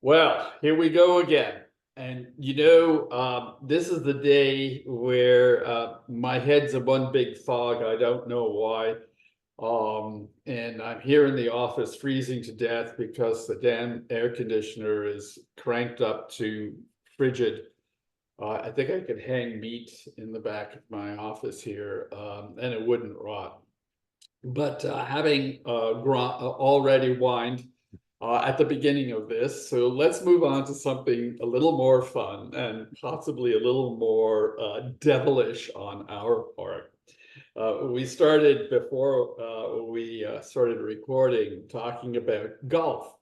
Well, here we go again. And this is the day where my head's in one big fog. I don't know why. And I'm here in the office freezing to death because the damn air conditioner is cranked up to frigid. I think I could hang meat in the back of my office here, and it wouldn't rot. But having already whined at the beginning of this, so let's move on to something a little more fun and possibly a little more devilish on our part. We started before we started recording talking about golf.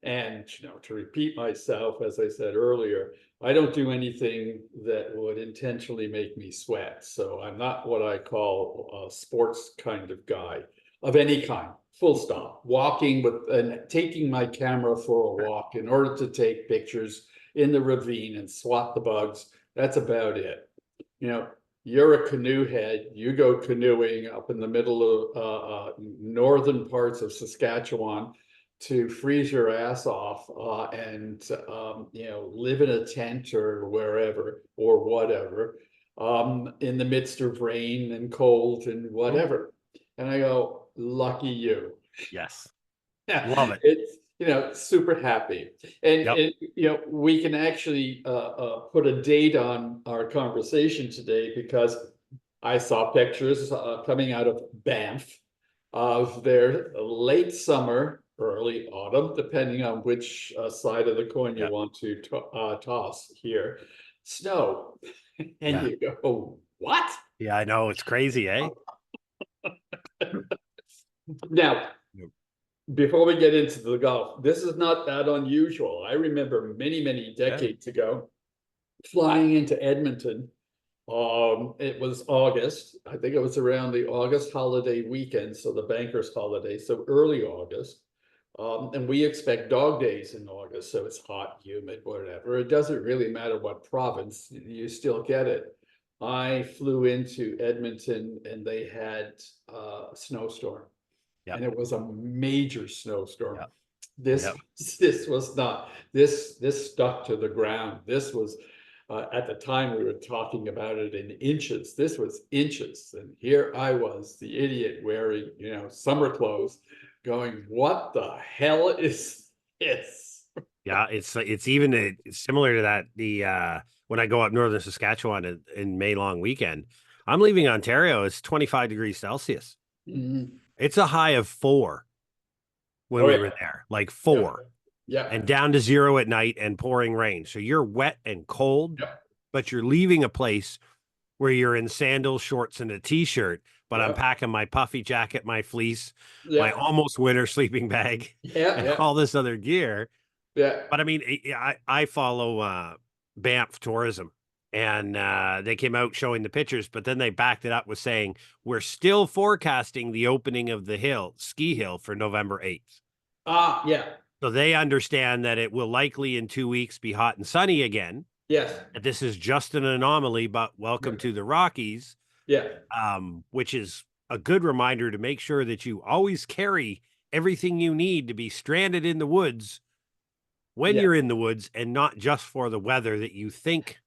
And to repeat myself, as I said earlier, I don't do anything that would intentionally make me sweat. So I'm not what I call a sports kind of guy of any kind, full stop. Walking with and taking my camera for a walk in order to take pictures in the ravine and swat the bugs. That's about it. You know, you're a canoe head. You go canoeing up in the middle of northern parts of Saskatchewan to freeze your ass off and live in a tent or wherever or whatever in the midst of rain and cold and whatever. And I go, lucky you. Yes. Yeah, Love it. it's super happy. And, Yep. we can actually put a date on our conversation today because I saw pictures coming out of Banff of their late summer, early autumn, depending on which side of the coin you Yep. want to toss here, snow. And Yeah. you go, what? Yeah, I know. It's crazy, eh? Now, Yep. before we get into the golf, this is not that unusual. I remember many, many Yeah. decades ago flying into Edmonton. It was August. I think it was around the August holiday weekend, so the bankers' holiday, so early August. And we expect dog days in August, so it's hot, humid, whatever. It doesn't really matter what province, you still get it. I flew into Edmonton and they had a snowstorm, Yep. and it was a major snowstorm. Yep. This Yep. this was not this stuck to the ground. This was at the time we were talking about it in inches. This was inches, and here I was, the idiot, wearing summer clothes, going, "What the hell is this?" Yeah. It's even it's similar to that. When I go up northern Saskatchewan in May long weekend, I'm leaving Ontario. It's 25 degrees Celsius. Mhm. It's a high of 4 when Oh we yeah, were there, like yeah, 4, yeah, and down to 0 at night and pouring rain. So you're wet and cold, yeah, but you're leaving a place where you're in sandals, shorts, and a t-shirt, but I'm yeah, packing my puffy jacket, my fleece, my yeah, almost winter sleeping bag, yeah, and yeah, all this other gear. yeah. But I mean, I follow Banff tourism, and they came out showing the pictures, but then they backed it up with saying we're still forecasting the opening of the ski hill for November 8th. Yeah, So they understand that it will likely in 2 weeks be hot and sunny again. yes, That this is just an anomaly, but yeah, welcome to the Rockies, yeah, which is a good reminder to make sure that you always carry everything you need to be stranded in the woods when yeah. you're in the woods and not just for the weather that you think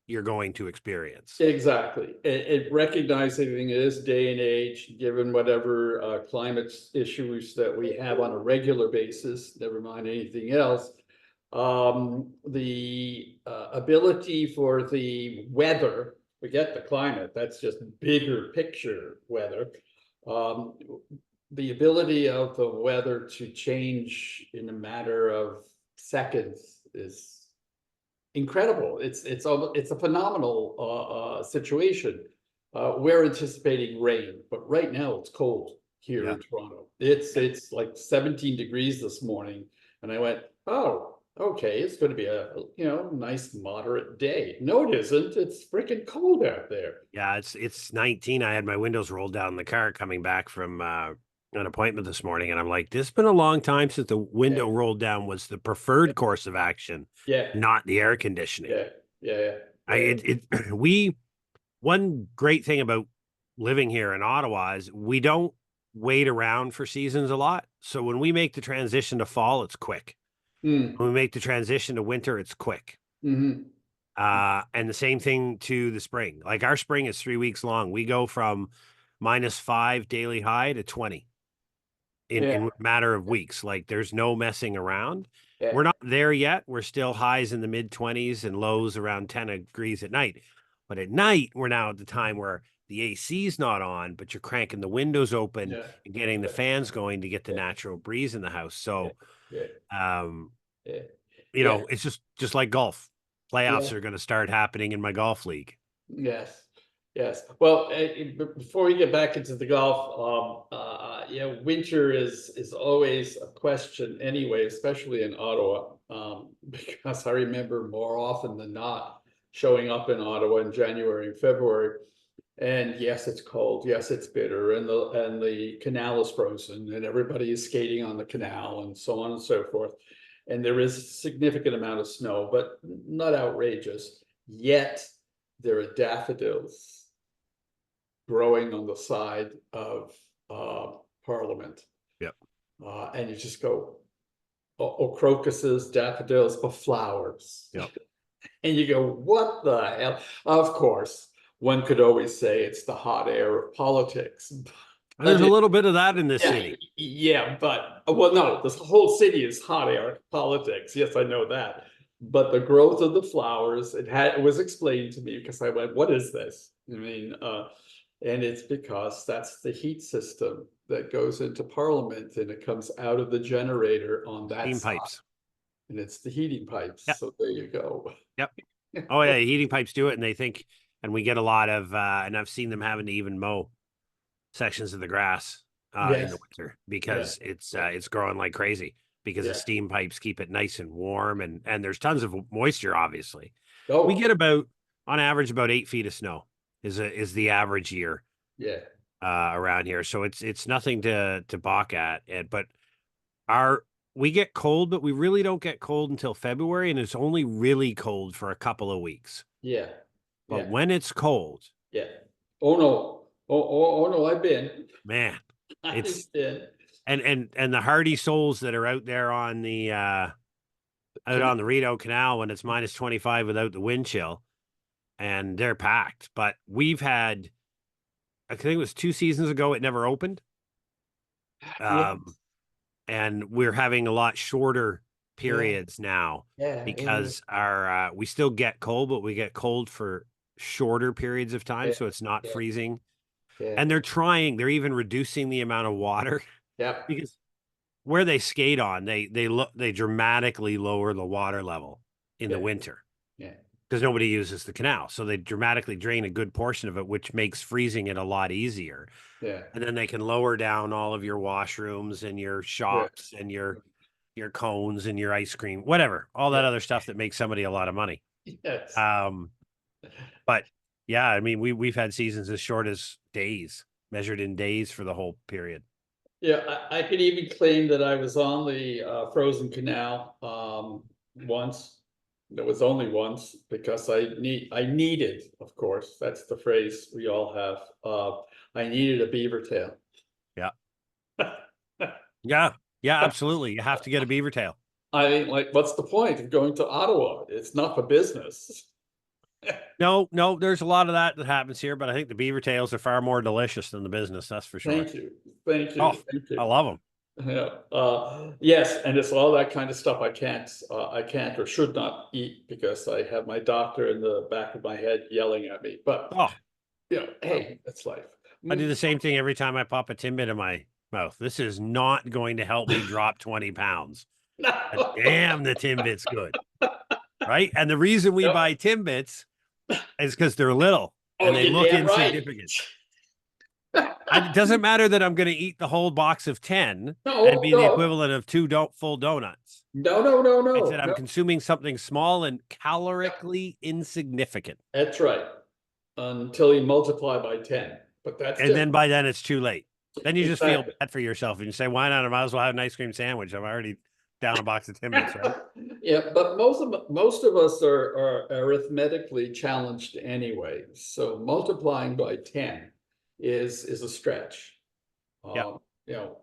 you're going to experience. Exactly. It recognizing in this day and age, given whatever climate issues that we have on a regular basis, never mind anything else, the ability for the weather, forget the climate, that's just bigger picture weather. Um, the ability of the weather to change in a matter of seconds is incredible. It's a phenomenal situation. We're anticipating rain, but right now it's cold here Yeah. in Toronto. It's like 17 degrees this morning, and I went, oh, okay, it's going to be a nice moderate day. No, it isn't. It's freaking cold out there. Yeah, it's 19. I had my windows rolled down in the car coming back from an appointment this morning, and I'm like, this has been a long time since the Yeah, window rolled down was the preferred course of action, yeah, not the air conditioning. yeah, yeah, I yeah, it we One great thing about living here in Ottawa is we don't wait around for seasons a lot. So when we make the transition to fall, it's quick. Mm, When we make the transition to winter, it's quick. hmm. And the same thing to the spring. Like our spring is 3 weeks long. We go from -5 daily high to 20 Yeah, in a matter of weeks. Like there's no messing around. yeah, We're not there yet. We're still highs in the mid 20s and lows around 10 degrees at night. But at night, we're now at the time where the AC is not on, but you're cranking the windows open yeah, and getting the yeah, fans going to get the yeah, natural breeze in the house. yeah, So, yeah, um, yeah, yeah, it's just like golf. Playoffs yeah. are going to start happening in my golf league. Yes, yes. Well, before we get back into the golf, yeah, winter is always a question anyway, especially in Ottawa, because I remember more often than not showing up in Ottawa in January and February. And yes, it's cold. Yes, it's bitter, and the canal is frozen, and everybody is skating on the canal, and so on and so forth. And there is a significant amount of snow, but not outrageous. Yet there are daffodils growing on the side of Parliament, Yep. and you just go, oh, crocuses, daffodils, but flowers. Yep. And you go, what the hell? Of course, one could always say it's the hot air of politics. There's a little bit of that in this Yeah, city. yeah, but well, no, this whole city is hot air politics. Yes, I know that. But the growth of the flowers, it was explained to me because I went, what is this? I mean, and it's because that's the heat system that goes into Parliament, and it comes out of the generator on that Steam side, pipes. and it's the heating pipes. Yep. So there you go. Yep. Oh yeah, heating pipes do it, and they think, and we get a lot of, and I've seen them having to even mow sections of the grass in the Yes. winter Yeah. because it's growing like crazy because the Yeah. steam pipes keep it nice and warm, and there's tons of moisture. Obviously, we Oh, get about on average about 8 feet of snow is the average year yeah. around here, so it's nothing to balk at. But our we get cold, but we really don't get cold until February, and it's only really cold for a couple of weeks. Yeah. But Yeah. when it's cold, Yeah. Oh no. Oh no, I've been. man, it's I've been. and the hardy souls that are out there on the out Can I, on the Rideau Canal when it's -25 without the wind chill, and they're packed. But we've had, I think it was 2 seasons ago, it never opened. yeah. Um, and we're having a lot shorter Yeah. periods now Yeah. Yeah. because our we still get cold, but we get cold for shorter periods of time, Yeah. so it's not Yeah. freezing. Yeah. And they're even reducing the amount of water Yeah. because where they skate on, they dramatically lower the water level in the Yeah. winter Yeah. because nobody uses the canal. So they dramatically drain a good portion of it, which makes freezing it a lot easier. Yeah. And then they can lower down all of your washrooms and your Yeah. shops and your cones and your ice cream, whatever, all that Yeah. other stuff that makes somebody a lot of money. Yes. Um, but yeah, I mean, we've had seasons as short as days, measured in days for the whole period. Yeah, I could even claim that I was on the frozen canal once. It was only once because I needed, of course, that's the phrase we all have. I needed a beaver tail. Yeah. Yeah. Yeah, absolutely. You have to get a beaver tail. I mean, like, what's the point of going to Ottawa? It's not for business. No, there's a lot of that happens here, but I think the beaver tails are far more delicious than the business. That's for sure. Thank you, thank Oh, you, thank I you. love them. Yeah, yes, and it's all that kind of stuff I can't or should not eat because I have my doctor in the back of my head yelling at me. But Oh, hey, that's life. I do the same thing every time I pop a Timbit in my mouth. This is not going to help me drop 20 pounds. But No. damn, the Timbit's good. Right? And the reason we Yep. buy Timbits is because they're little Oh, and they you're look damn right. insignificant. It doesn't matter that I'm going to eat the whole box of 10 No, and be the no, equivalent of two full donuts. no, no, no, I no, said I'm no. consuming something small and calorically insignificant. That's right. Until you multiply by 10. But that's And just then by then it's too late. Then you just feel exactly. bad for yourself and you say, why not? I might as well have an ice cream sandwich. I'm already down a box of Timbits, right? Yeah, but most of us are arithmetically challenged anyway. So multiplying by 10 is a stretch. Yeah.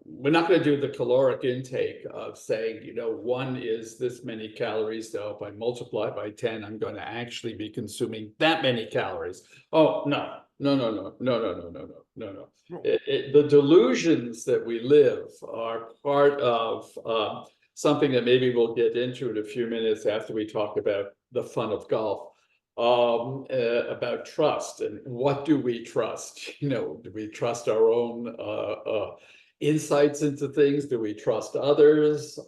we're not going to do the caloric intake of saying, one is this many calories. So if I multiply by 10, I'm going to actually be consuming that many calories. Oh, no, no, no, no, no, no, no, no, no, no, no. The delusions that we live are part of something that maybe we'll get into in a few minutes after we talk about the fun of golf. About trust and what do we trust? Do we trust our own insights into things? Do we trust others?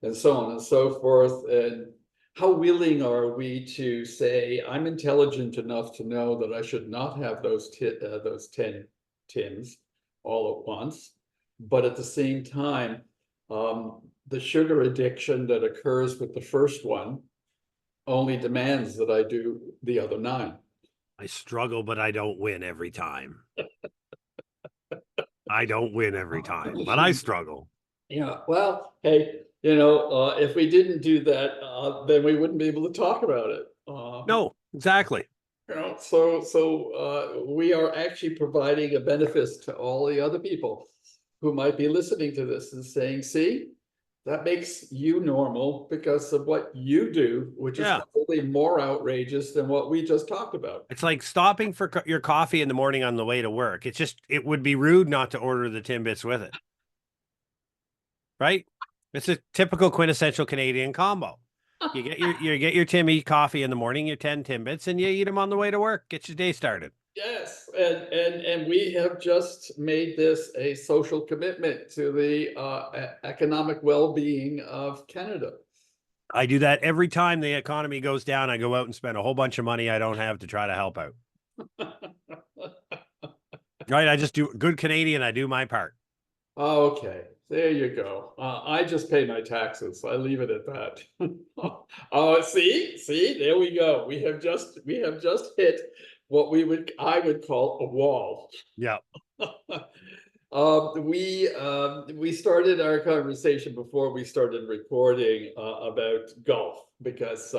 And so on and so forth. And how willing are we to say, I'm intelligent enough to know that I should not have those 10 tins all at once, but at the same time, the sugar addiction that occurs with the first one only demands that I do the other 9. I struggle, but I don't win every time. I don't win every time, but I struggle. Yeah, well, hey, if we didn't do that, then we wouldn't be able to talk about it. No, exactly. So we are actually providing a benefit to all the other people who might be listening to this and saying, see, that makes you normal because of what you do, which is probably more outrageous than what we just talked about. It's like stopping for your coffee in the morning on the way to work. It would be rude not to order the Timbits with it. Right? It's a typical quintessential Canadian combo. You get your Timmy coffee in the morning, your 10 Timbits, and you eat them on the way to work. Get your day started. Yes, and we have just made this a social commitment to the economic well-being of Canada. I do that every time the economy goes down. I go out and spend a whole bunch of money I don't have to try to help out. Right? I just do good Canadian. I do my part. Okay, there you go. I just pay my taxes. I leave it at that. Oh, see, there we go. We have just hit what I would call a wall. Yeah. We started our conversation before we started recording about golf because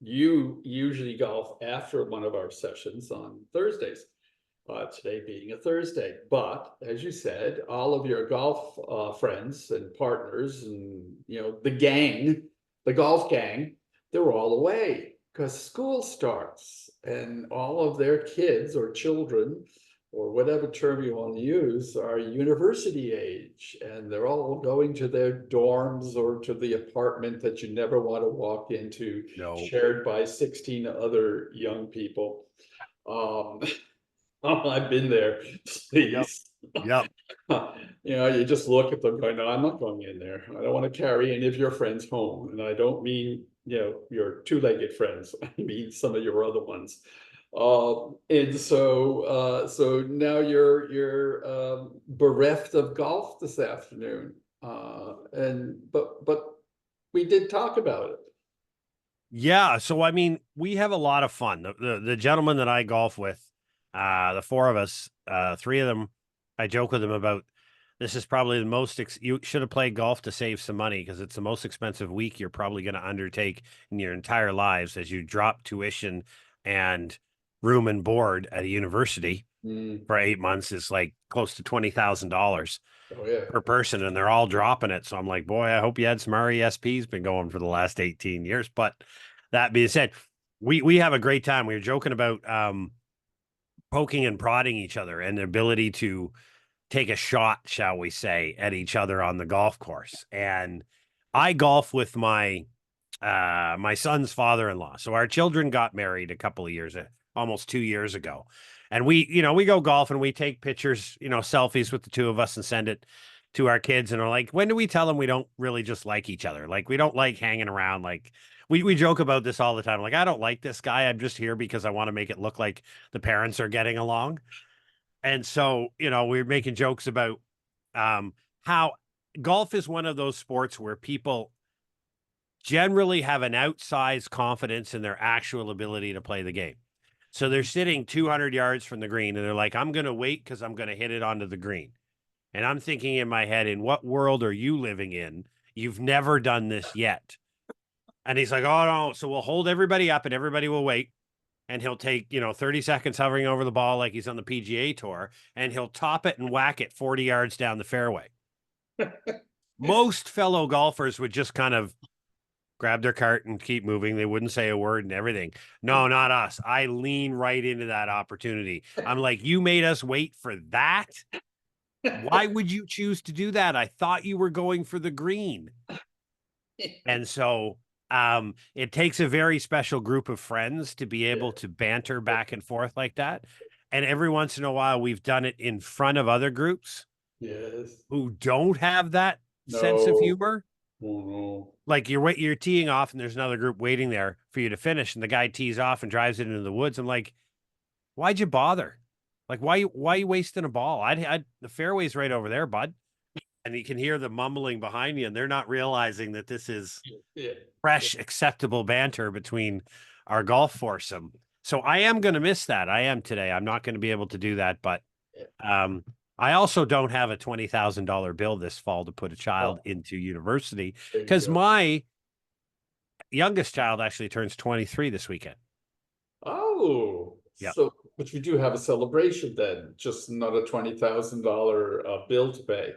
you usually golf after one of our sessions on Thursdays. Today being a Thursday, but as you said, all of your golf friends and partners and the golf gang, they're all away because school starts and all of their kids or children or whatever term you want to use are university age and they're all going to their dorms or to the apartment that you never want to walk into, shared by 16 other young people. Oh, I've been there, please. Yep. You just look at them going, no, I'm not going in there. I don't want to carry any of your friends home. And I don't mean, your two-legged friends. I mean some of your other ones. And so now you're bereft of golf this afternoon. But we did talk about it. Yeah. So, I mean, we have a lot of fun. The gentleman that I golf with, the 4 of us, 3 of them, I joke with them about this is probably the most, you should have played golf to save some money because it's the most expensive week you're probably going to undertake in your entire lives as you drop tuition and room and board at a university for 8 months is like close to $20,000 per person, and they're all dropping it. So I'm like, boy, I hope you had some RESPs been going for the last 18 years. But that being said, we have a great time. We were joking about poking and prodding each other and the ability to take a shot, shall we say, at each other on the golf course. And I golf with my my son's father-in-law. So our children got married a couple of years, almost 2 years ago. And we go golf and we take pictures, selfies with the 2 of us and send it to our kids. And are like, when do we tell them we don't really just like each other? Like, we don't like hanging around. Like, we joke about this all the time. Like, I don't like this guy. I'm just here because I want to make it look like the parents are getting along. And so, we're making jokes about how golf is one of those sports where people generally have an outsized confidence in their actual ability to play the game. So they're sitting 200 yards from the green and they're like, I'm going to wait because I'm going to hit it onto the green. And I'm thinking in my head, in what world are you living in? You've never done this yet. And he's like, oh, no. So we'll hold everybody up and everybody will wait. and he'll take, 30 seconds hovering over the ball like he's on the PGA tour, and he'll top it and whack it 40 yards down the fairway. Most fellow golfers would just kind of grab their cart and keep moving. They wouldn't say a word and everything. No, not us. I lean right into that opportunity. I'm like, you made us wait for that? Why would you choose to do that? I thought you were going for the green. And so it takes a very special group of friends to be able to banter back and forth like that. And every once in a while, we've done it in front of other groups Yes. who don't have that sense of No. humor. Oh, no. Like you're teeing off and there's another group waiting there for you to finish, and the guy tees off and drives it into the woods. I'm like, why'd you bother? Like, why you wasting a ball? The fairway's right over there, bud. And you can hear the mumbling behind you, and they're not realizing that this is Yeah. fresh, acceptable banter between our golf foursome. So I am going to miss that. I am today. I'm not going to be able to do that, but I also don't have a $20,000 bill this fall to put a child Oh, into university, there you because go. my youngest child actually turns 23 this weekend. Oh, Yeah. so, but you do have a celebration then, just not a $20,000 bill to pay.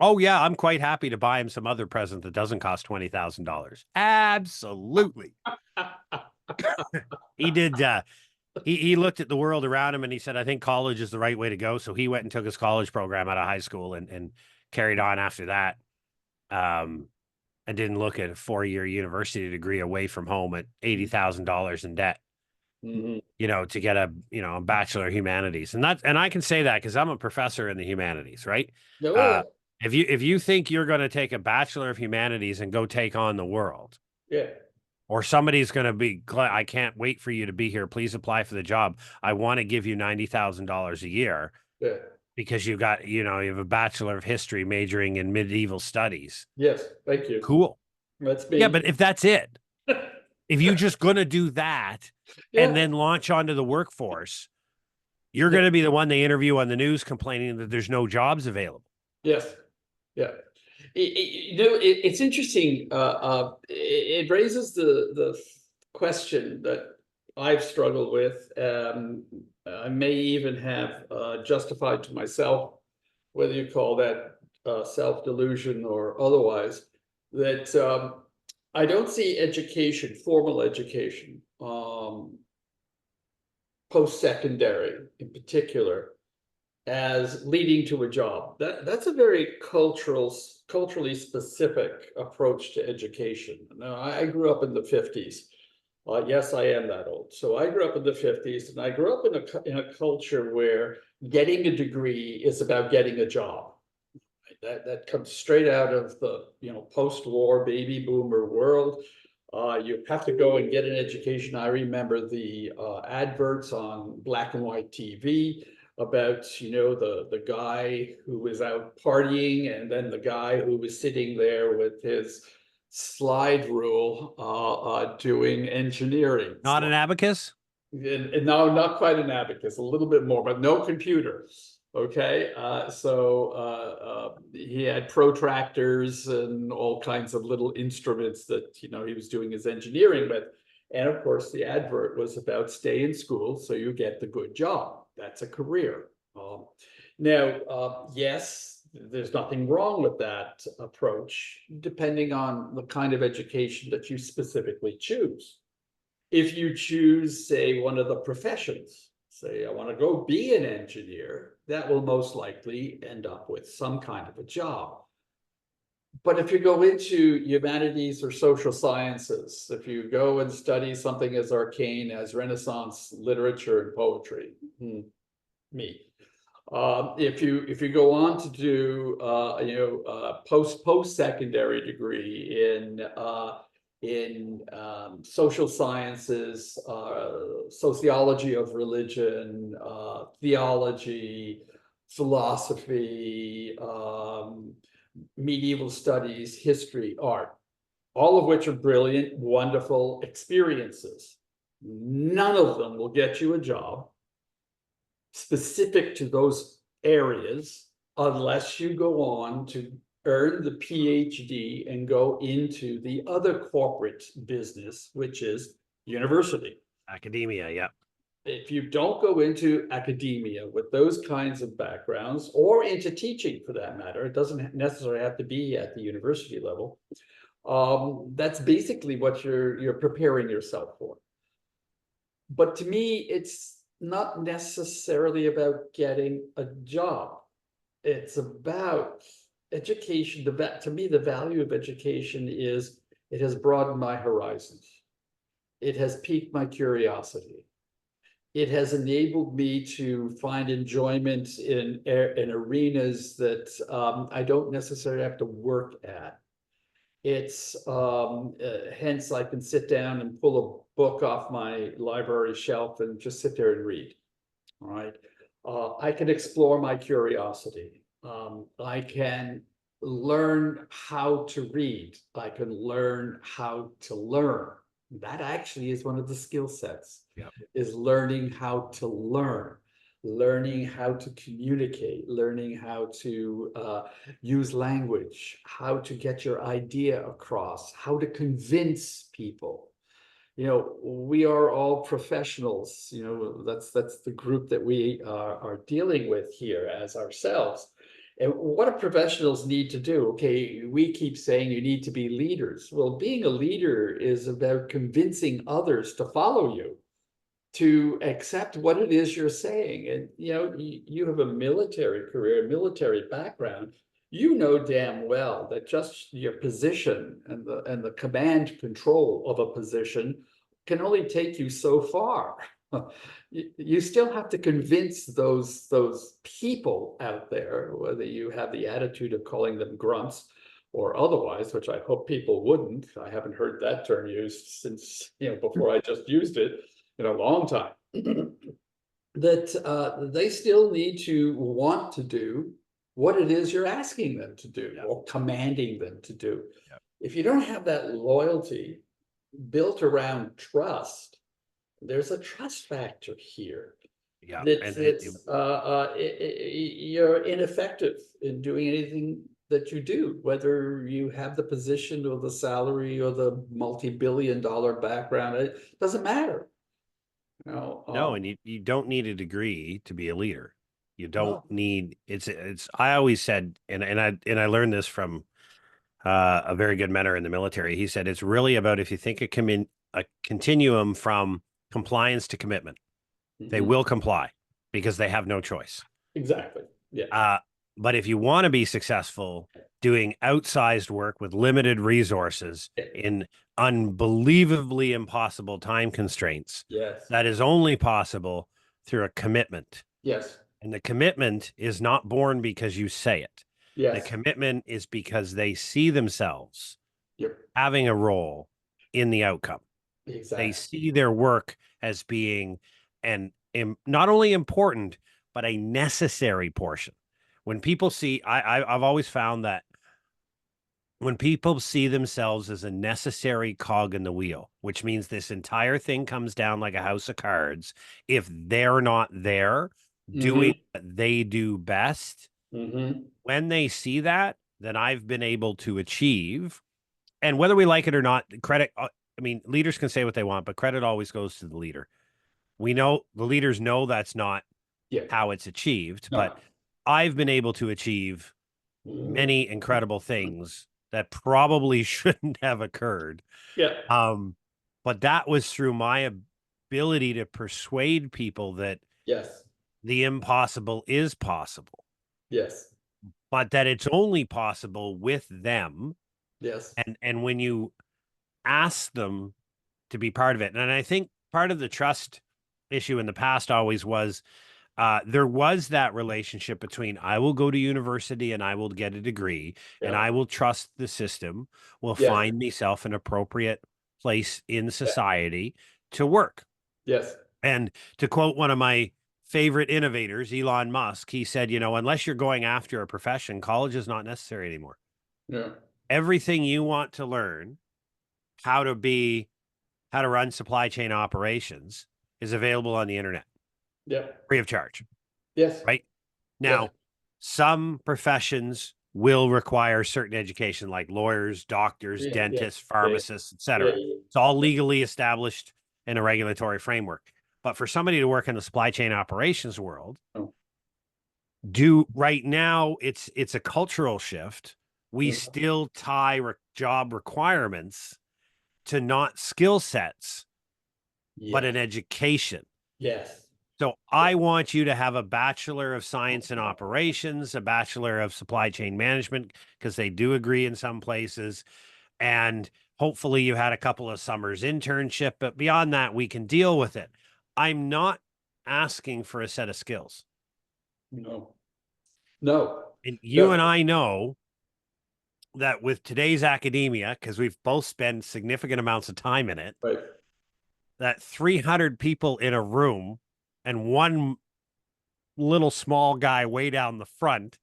Oh yeah, I'm quite happy to buy him some other present that doesn't cost $20,000. Absolutely. He did he looked at the world around him and he said, I think college is the right way to go. So he went and took his college program out of high school and carried on after that. And didn't look at a 4-year university degree away from home at $80,000 in debt, Mhm. to get a Bachelor of Humanities. And I can say that because I'm a professor in the humanities, right? Oh, yeah. If you think you're going to take a Bachelor of Humanities and go take on the world, Yeah. or somebody's going to be glad, I can't wait for you to be here. Please apply for the job. I want to give you $90,000 a year Yeah. because you have a Bachelor of History majoring in medieval studies. Yes. Thank you. Cool. That's Yeah, me. but if that's it, if you're just going to do that and Yeah. then launch onto the workforce, you're Yeah. going to be the one they interview on the news complaining that there's no jobs available. Yes. Yeah. It's interesting. It raises the question that I've struggled with. I may even have justified to myself, whether you call that self-delusion or otherwise, that I don't see education, formal education, post-secondary in particular, as leading to a job. That's a very culturally specific approach to education. Now, I grew up in the 50s. Yes, I am that old. So I grew up in the 50s, and I grew up in a culture where getting a degree is about getting a job. That comes straight out of the post-war baby boomer world. You have to go and get an education. I remember the adverts on black and white TV about the guy who was out partying, and then the guy who was sitting there with his slide rule doing engineering. Not an abacus? And no, not quite an abacus, a little bit more, but no computer. Okay, he had protractors and all kinds of little instruments that he was doing his engineering with. And of course, the advert was about stay in school so you get the good job. That's a career. Yes, there's nothing wrong with that approach, depending on the kind of education that you specifically choose. If you choose, say, one of the professions, say, I want to go be an engineer, that will most likely end up with some kind of a job. But if you go into humanities or social sciences, if you go and study something as arcane as Renaissance literature and poetry, me. If you go on to do post-secondary degree in social sciences, sociology of religion, theology, philosophy, medieval studies, history, art, all of which are brilliant, wonderful experiences. None of them will get you a job specific to those areas unless you go on to earn the PhD and go into the other corporate business, which is university. Academia, yeah. If you don't go into academia with those kinds of backgrounds, or into teaching for that matter, it doesn't necessarily have to be at the university level. That's basically what you're preparing yourself for. But to me, it's not necessarily about getting a job. It's about education. To me, the value of education is it has broadened my horizons. It has piqued my curiosity. It has enabled me to find enjoyment in arenas that I don't necessarily have to work at. It's hence I can sit down and pull a book off my library shelf and just sit there and read. All right. I can explore my curiosity. I can learn how to read. I can learn how to learn. That actually is one of the skill sets, Yeah. is learning how to learn, learning how to communicate, learning how to use language, how to get your idea across, how to convince people. We are all professionals. That's the group that we are dealing with here as ourselves. And what do professionals need to do? Okay, we keep saying you need to be leaders. Well, being a leader is about convincing others to follow you, to accept what it is you're saying. And you have a military career, military background. You know damn well that just your position and the command control of a position can only take you so far. You still have to convince those people out there, whether you have the attitude of calling them grunts or otherwise, which I hope people wouldn't. I haven't heard that term used since before I just used it in a long time. That they still need to want to do what it is you're asking them to do, Yeah. or commanding them to do. Yeah. If you don't have that loyalty built around trust, there's a trust factor here. Yeah. You're ineffective in doing anything that you do, whether you have the position or the salary or the multi-billion-dollar background. It doesn't matter. No, and you don't need a degree to be a leader. You don't No. need it's I always said, and I learned this from a very good mentor in the military. He said it's really about, if you think a continuum from compliance to commitment, they will comply because they have no choice. Exactly. Yeah. But if you want to be successful doing outsized work with limited resources in unbelievably impossible time constraints, Yes. that is only possible through a commitment. Yes. And the commitment is not born because you say it. The Yes. commitment is because they see themselves Yep. having a role in the outcome. Exactly. They see their work as being not only important, but a necessary portion. When people see, I've always found that when people see themselves as a necessary cog in the wheel, which means this entire thing comes down like a house of cards, if they're not there doing what they do best, when they see that, then I've been able to achieve. And whether we like it or not, credit, I mean, leaders can say what they want, but credit always goes to the leader. We know the leaders know that's not how it's achieved, but I've been able to achieve many incredible things that probably shouldn't have occurred. Yeah. But that was through my ability to persuade people that Yes. the impossible is possible. Yes. But that it's only possible with them. Yes. And when you ask them to be part of it, and I think part of the trust issue in the past always was there was that relationship between I will go to university and I will get a degree and I will trust the system will find myself an appropriate place in society to work. Yes. And to quote one of my favorite innovators, Elon Musk, he said, unless you're going after a profession, college is not necessary anymore. Yeah. Everything you want to learn, how to run supply chain operations, is available on the internet. Yeah. Free of charge. Yes. Right? Now, some professions will require certain education, like lawyers, doctors, dentists, pharmacists, etc. It's all legally established in a regulatory framework. But for somebody to work in the supply chain operations world, Oh. right now it's a cultural shift. We still tie job requirements to not skill sets, but Yeah. an education. Yes. So I want you to have a Bachelor of Science in Operations, a Bachelor of Supply Chain Management, because they do agree in some places. And hopefully you had a couple of summers internship, but beyond that, we can deal with it. I'm not asking for a set of skills. No. No. And you and No. I know that with today's academia, because we've both spent significant amounts of time in it, Right. that 300 people in a room and one little small guy way down the front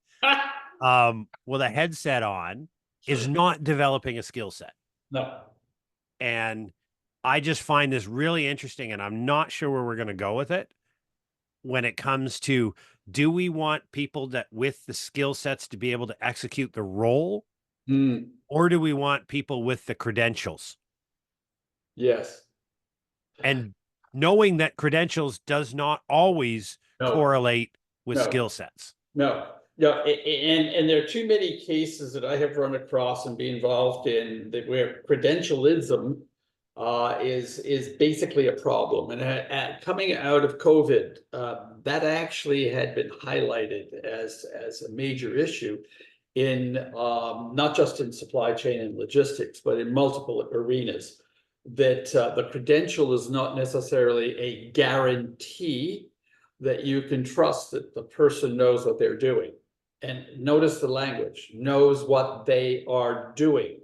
with a headset on is not developing a skill set. No. And I just find this really interesting, and I'm not sure where we're going to go with it when it comes to, do we want people that with the skill sets to be able to execute the role, or do we want people with the credentials? Yes. And knowing that credentials does not always No. correlate with No. skill sets. No. No. And there are too many cases that I have run across and be involved in that where credentialism is basically a problem. And coming out of COVID, that actually had been highlighted as a major issue in not just in supply chain and logistics, but in multiple arenas. That the credential is not necessarily a guarantee that you can trust that the person knows what they're doing. And notice the language, knows what they are doing.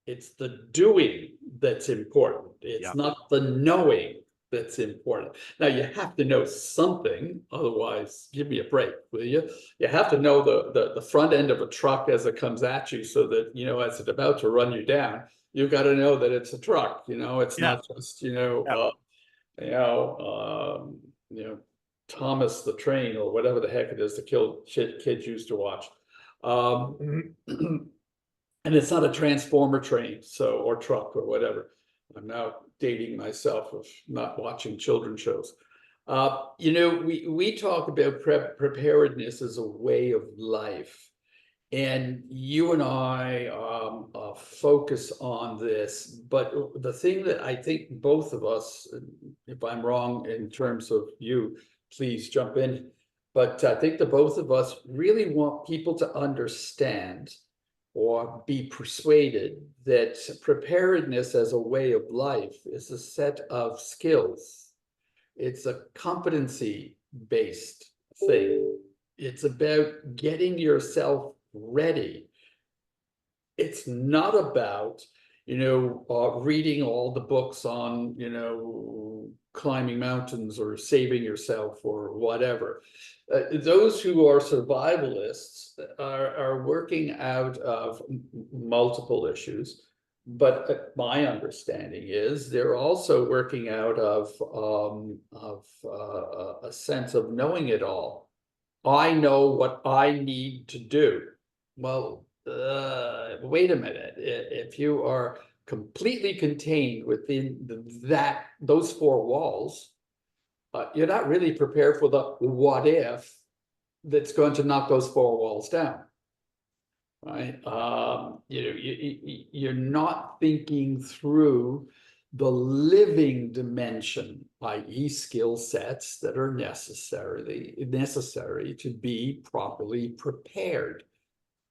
It's the doing that's important. It's not the knowing that's important. Now you have to know something, otherwise give me a break, will you? You have to know the front end of a truck as it comes at you, so that, you know, as it's about to run you down, you've got to know that it's a truck. You know, it's not just, you know, Thomas the Train or whatever the heck it is the kids used to watch. And it's not a transformer train, so, or truck or whatever. I'm now dating myself of not watching children's shows. You know, we talk about preparedness as a way of life. And you and I focus on this, but the thing that I think both of us, if I'm wrong in terms of you, please jump in. But I think the both of us really want people to understand or be persuaded that preparedness as a way of life is a set of skills. It's a competency-based thing. It's about getting yourself ready. It's not about, you know, reading all the books on, you know, climbing mountains or saving yourself or whatever. Those who are survivalists are working out of multiple issues. But my understanding is they're also working out of a sense of knowing it all. I know what I need to do. Well, wait a minute. If you are completely contained within those four walls, you're not really prepared for the what if that's going to knock those four walls down, right? You know, you're not thinking through the living dimension, i.e. skill sets that are necessary to be properly prepared.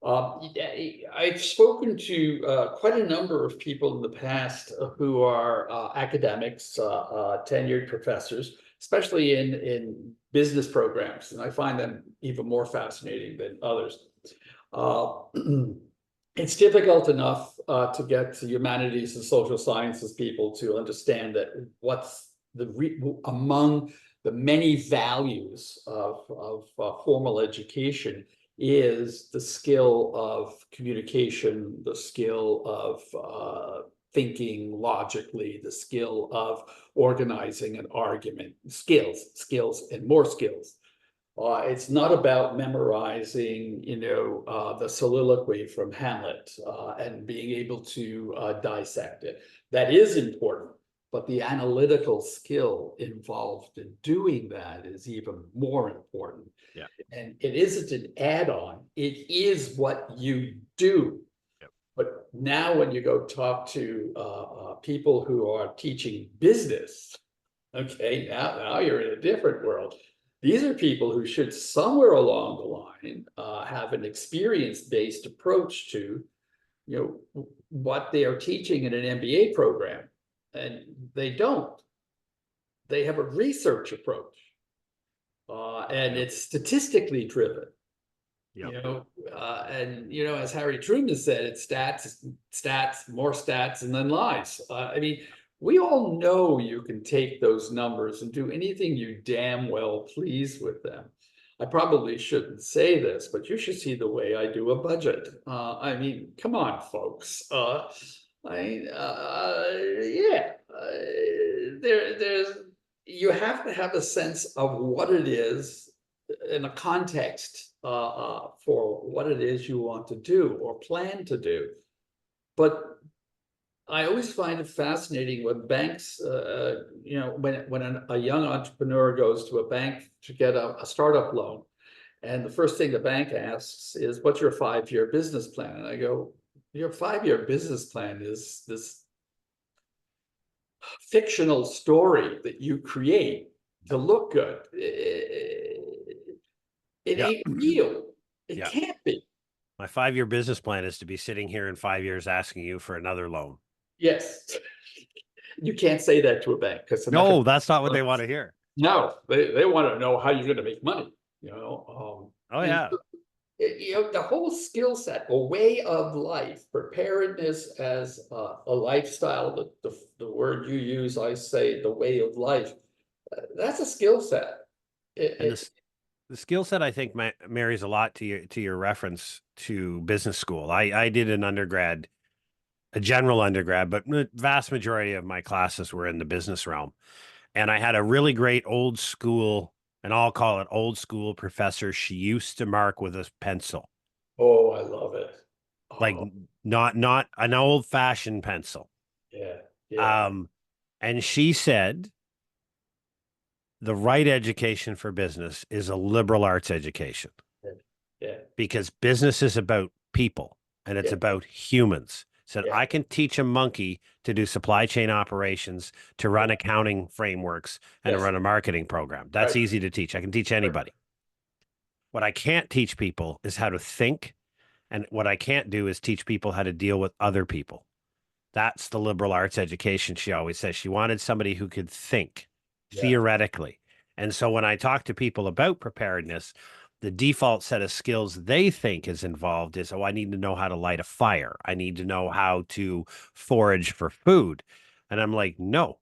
I've spoken to quite a number of people in the past who are academics, tenured professors, especially in business programs, and I find them even more fascinating than others. It's difficult enough to get to humanities and social sciences people to understand that what's among the many values of formal education is the skill of communication, the skill of thinking logically, the skill of organizing an argument, skills, and more skills. It's not about memorizing, you know, the soliloquy from Hamlet and being able to dissect it. That is important, but the analytical skill involved in doing that is even more important. Yeah. And it isn't an add-on, it is what you do. Yep. But now when you go talk to people who are teaching business, okay, now you're in a different world. These are people who should somewhere along the line have an experience-based approach to, what they are teaching in an MBA program. And they don't. They have a research approach. And Yep. it's statistically driven. Yep. As Harry Truman said, it's stats, more stats, and then lies. I mean, we all know you can take those numbers and do anything you damn well please with them. I probably shouldn't say this, but you should see the way I do a budget. I mean, come on, folks. There's you have to have a sense of what it is in a context for what it is you want to do or plan to do. But I always find it fascinating when banks, when a young entrepreneur goes to a bank to get a startup loan, and the first thing the bank asks is, "What's your 5-year business plan?" And I go, "Your 5-year business plan is this fictional story that you create to look good. It Yeah. ain't real. It Yeah. can't be." My 5-year business plan is to be sitting here in 5 years asking you for another loan. Yes. You can't say that to a bank because No, that's not what they want to hear. no, they want to know how you're going to make money, Oh, and yeah. the whole skill set, a way of life, preparedness as a lifestyle, the word you use, I say the way of life, that's a skill set. And the skill set, I think, marries a lot to your reference to business school. I did an undergrad, a general undergrad, but vast majority of my classes were in the business realm. And I had a really great old school, and I'll call it old school professor. She used to mark with a pencil, Oh, I love it. like Oh, not an old fashioned pencil. yeah, yeah, Um, and she said the right education for business is a liberal arts education, yeah, yeah, because business is about people and it's yeah, about humans. Said yeah, I can teach a monkey to do supply chain operations, to run yeah, accounting frameworks, and to yes, run a marketing program. That's right, easy to teach. I can teach right, anybody. What I can't teach people is how to think. And what I can't do is teach people how to deal with other people. That's the liberal arts education, she always says. She wanted somebody who could think yeah, theoretically. And so when I talk to people about preparedness, the default set of skills they think is involved is, oh, I need to know how to light a fire. I need to know how to forage for food. And I'm like, no,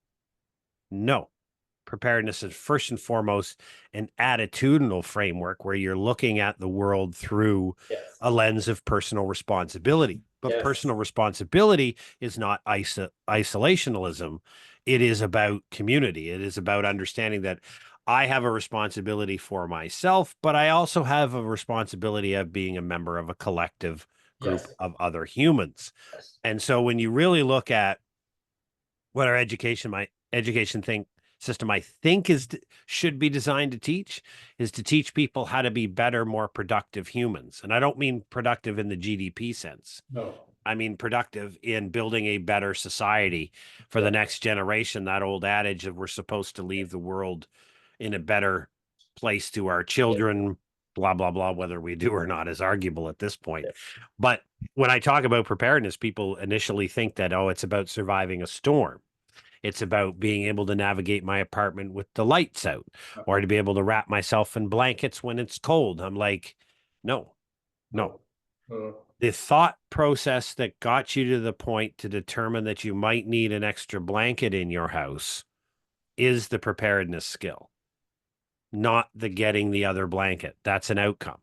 no. Preparedness is first and foremost an attitudinal framework where you're looking at the world through yes, a lens of personal responsibility. But yes, personal responsibility is not isolationism. It is about community. It is about understanding that I have a responsibility for myself, but I also have a responsibility of being a member of a collective group yes, of other humans. yes, And so when you really look at what our my education system, I think should be designed to teach, is to teach people how to be better, more productive humans. And I don't mean productive in the GDP sense. no, I mean productive in building a better society for yeah, the next generation. That old adage of we're supposed to leave the world in a better place to our yeah, children, blah, blah, blah, whether we do or not is arguable at this point. yeah, But when I talk about preparedness, people initially think that, oh, it's about surviving a storm. It's about being able to navigate my apartment with the lights out, or to be able to wrap myself in blankets when it's cold. I'm like, no, no. no, no, The thought process that got you to the point to determine that you might need an extra blanket in your house is the preparedness skill, not the getting the other blanket. That's an outcome.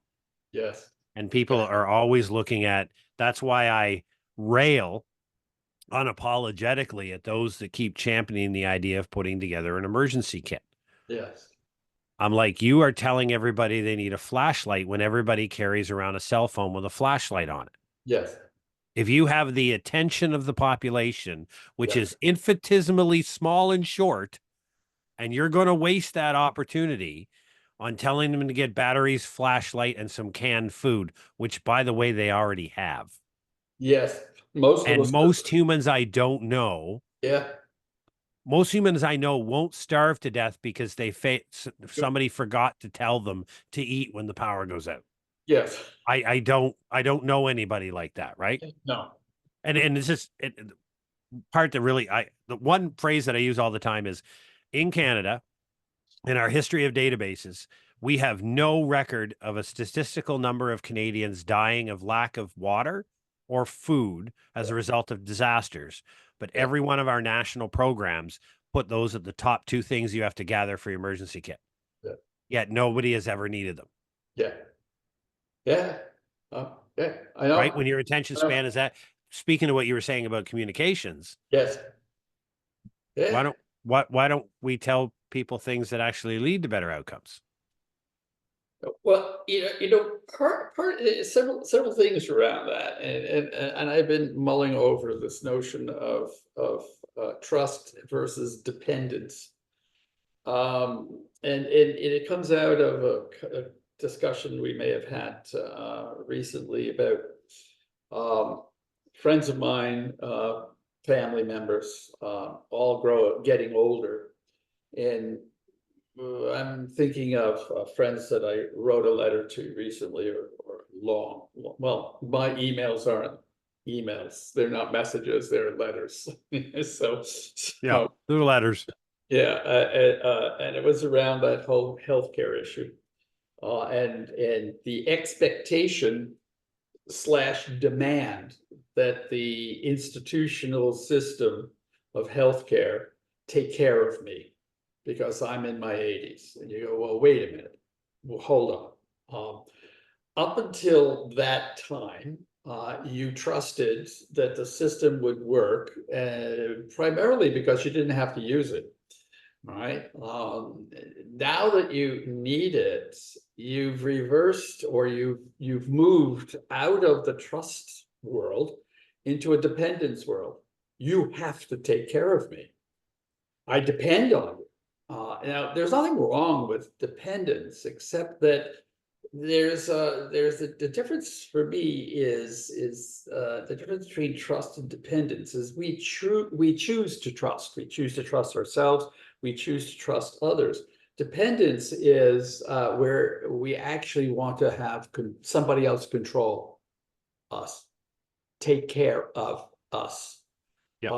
yes, And people yes, are always looking at, that's why I rail unapologetically at those that keep championing the idea of putting together an emergency kit. yes, I'm like, you are telling everybody they need a flashlight when everybody carries around a cell phone with a flashlight on it. yes, If you have the attention of the population, which Yeah. is infinitesimally small and short, and you're going to waste that opportunity on telling them to get batteries, flashlight, and some canned food, which, by the way, they already have. Yes. Most of And us. most humans I don't know, Yeah. most humans I know won't starve to death because somebody forgot to tell them to eat when the power goes out. Yes. I don't know anybody like that, right? No. And it's just part that really the one phrase that I use all the time is, in Canada, in our history of databases, we have no record of a statistical number of Canadians dying of lack of water or food as a result of disasters. But Yeah. every one of our national programs put those at the top two things you have to gather for your emergency kit. Yeah. Yet nobody has ever needed them. Yeah. Yeah. Yeah. I Right? know. When your attention I know. span is that. Speaking of what you were saying about communications, Yes. why Yeah. don't why don't we tell people things that actually lead to better outcomes? Well, several things around that, and I've been mulling over this notion of trust versus dependence, and it comes out of a discussion we may have had recently about friends of mine, family members, all getting older, and I'm thinking of friends that I wrote a letter to recently, or long. Well, my emails aren't emails; they're not messages; they're letters. so, Yeah, so little letters. yeah, and it was around that whole healthcare issue, and the expectation slash demand that the institutional system of healthcare take care of me because I'm in my 80s. And you go, well, wait a minute. Well, hold on. Up until that time, you trusted that the system would work, primarily because you didn't have to use it. Right. Now that you need it, you've reversed, or you've moved out of the trust world into a dependence world. You have to take care of me. I depend on you. Now, there's nothing wrong with dependence, except that the difference for me is the difference between trust and dependence is we choose to trust. We choose to trust ourselves. We choose to trust others. Dependence is where we actually want to have somebody else control us, take care of us. Yeah.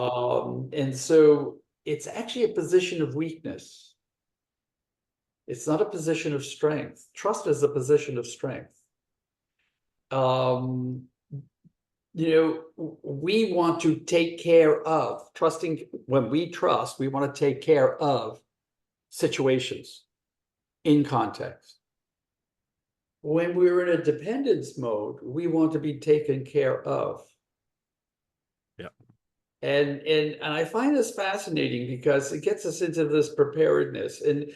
And so it's actually a position of weakness. It's not a position of strength. Trust is a position of strength. Um, we want to take care of trusting. When we trust, we want to take care of situations in context. When we're in a dependence mode, we want to be taken care of. Yeah. And I find this fascinating because it gets us into this preparedness. And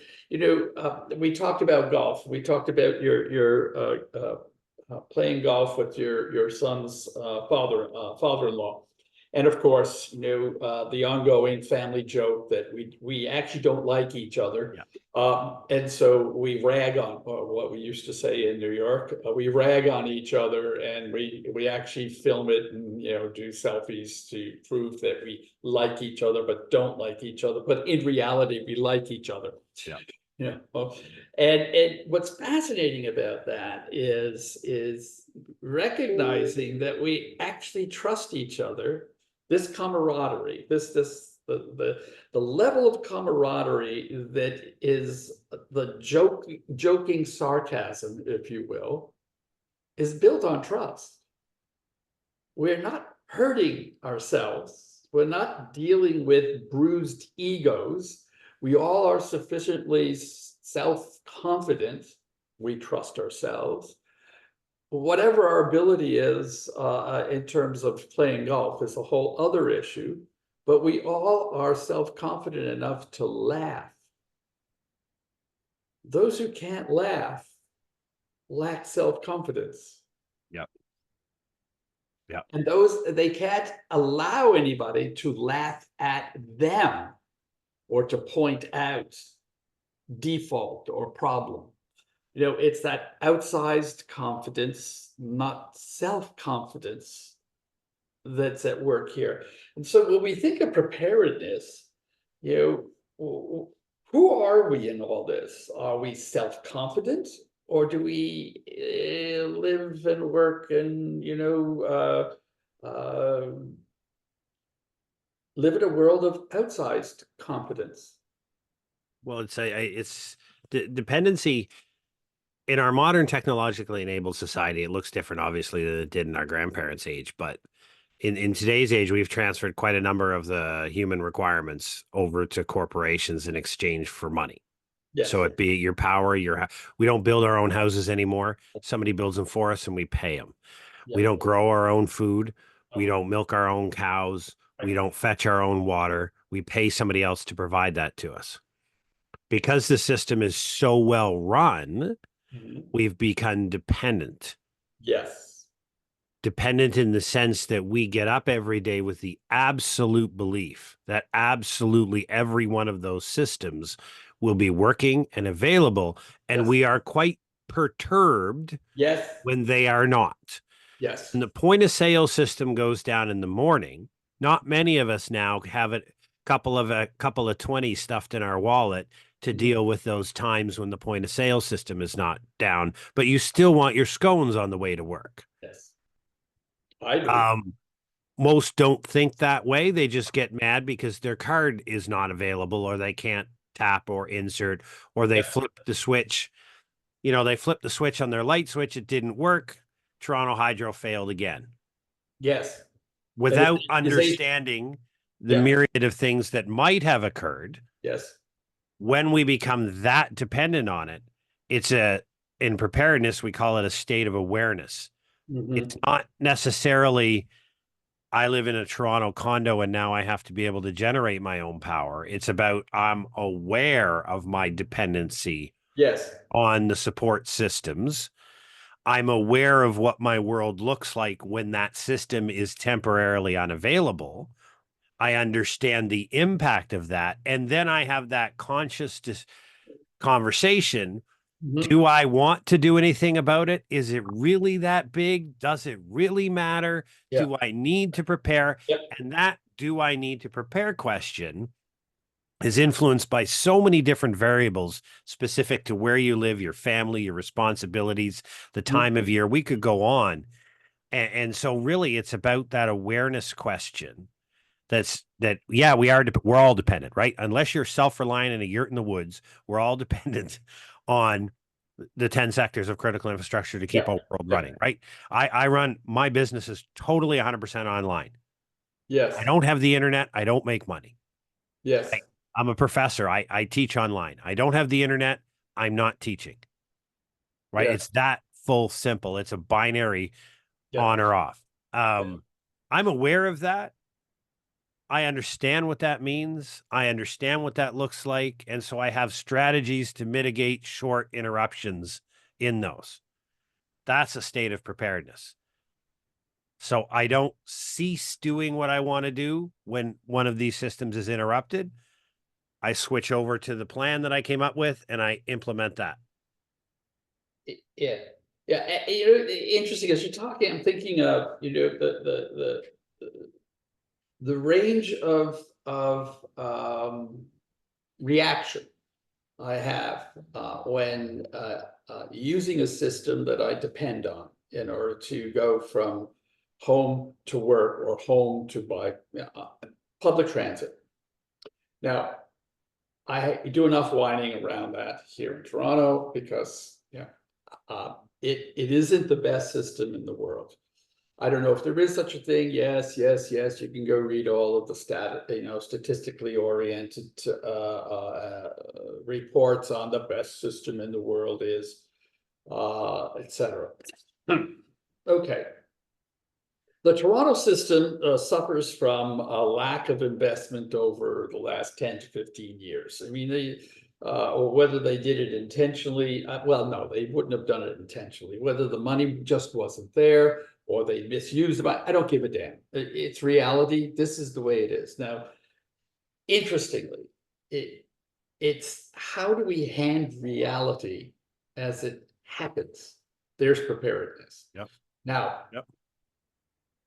we talked about golf. We talked about your playing golf with your son's father-in-law, and of course, the ongoing family joke that we actually don't like each other. Yeah. And so we rag on what we used to say in New York. We rag on each other, and we actually film it and do selfies to prove that we like each other but don't like each other. But in reality, we like each other. Yeah. Yeah. Well, and what's fascinating about that is recognizing that we actually trust each other. This camaraderie, the level of camaraderie that is the joking sarcasm, if you will, is built on trust. We're not hurting ourselves. We're not dealing with bruised egos. We all are sufficiently self-confident. We trust ourselves. Whatever our ability is in terms of playing golf is a whole other issue, but we all are self-confident enough to laugh. Those who can't laugh lack self-confidence. Yeah. Yeah. And they can't allow anybody to laugh at them or to point out default or problem. It's that outsized confidence, not self-confidence, that's at work here. And so when we think of preparedness, who are we in all this? Are we self-confident, or do we live and work and live in a world of outsized confidence? Well, it's the dependency in our modern technologically enabled society. It looks different, obviously, than it did in our grandparents' age. But in today's age, we've transferred quite a number of the human requirements over to corporations in exchange for money. Yes. So it be your power, we don't build our own houses anymore. Somebody builds them for us and we pay them. We Yeah. don't grow our own food. We don't milk our own cows. We don't fetch our own water. We pay somebody else to provide that to us. Because the system is so well run, Mhm. we've become dependent. Yes. Dependent in the sense that we get up every day with the absolute belief that absolutely every one of those systems will be working and available. And Yes. we are quite perturbed Yes. when they are not. Yes. And the point of sale system goes down in the morning. Not many of us now have a couple of 20 stuffed in our wallet to deal with those times when the point of sale system is not down, but you still want your scones on the way to work. Yes. I do. Most don't think that way. They just get mad because their card is not available, or they can't tap or insert, or they flip the switch. They flipped the switch on their light switch. It didn't work. Toronto Hydro failed again. Yes. Without understanding the myriad of things that might have occurred. Yes. When we become that dependent on it, in preparedness, we call it a state of awareness. It's not necessarily, I live in a Toronto condo and now I have to be able to generate my own power. It's about, I'm aware of my dependency on the support systems. I'm aware of what my world looks like when that system is temporarily unavailable. I understand the impact of that. And then I have that conscious conversation. Do I want to do anything about it? Is it really that big? Does it really matter? Do I need to prepare? And that do I need to prepare question is influenced by so many different variables specific to where you live, your family, your responsibilities, the time of year. We could go on. And so really it's about that awareness question. We're all dependent, right? Unless you're self-reliant in a yurt in the woods, we're all dependent on the 10 sectors of critical infrastructure to keep our world running, right? I run my business is totally 100% online. Yes. I don't have the internet. I don't make money. Yes. I'm a professor. I teach online. I don't have the internet. I'm not teaching. Right? It's that full simple. It's a binary on or off. I'm aware of that. I understand what that means. I understand what that looks like. And so I have strategies to mitigate short interruptions in those. That's a state of preparedness. So I don't cease doing what I want to do when one of these systems is interrupted. I switch over to the plan that I came up with and I implement that. Yeah. Yeah. Interesting as you're talking, I'm thinking of, the range of reaction I have when using a system that I depend on in order to go from home to work or home to buy public transit. Now, I do enough whining around that here in Toronto because it isn't the best system in the world. I don't know if there is such a thing. Yes. You can go read all of the statistically oriented reports on the best system in the world is, etc. Okay. The Toronto system suffers from a lack of investment over the last 10 to 15 years. I mean, or whether they did it intentionally, well, no, they wouldn't have done it intentionally. Whether the money just wasn't there, or they misuse them. I don't give a damn. It's reality. This is the way it is. Now, interestingly, it's how do we hand reality as it happens? There's preparedness. Yep. Now, Yep.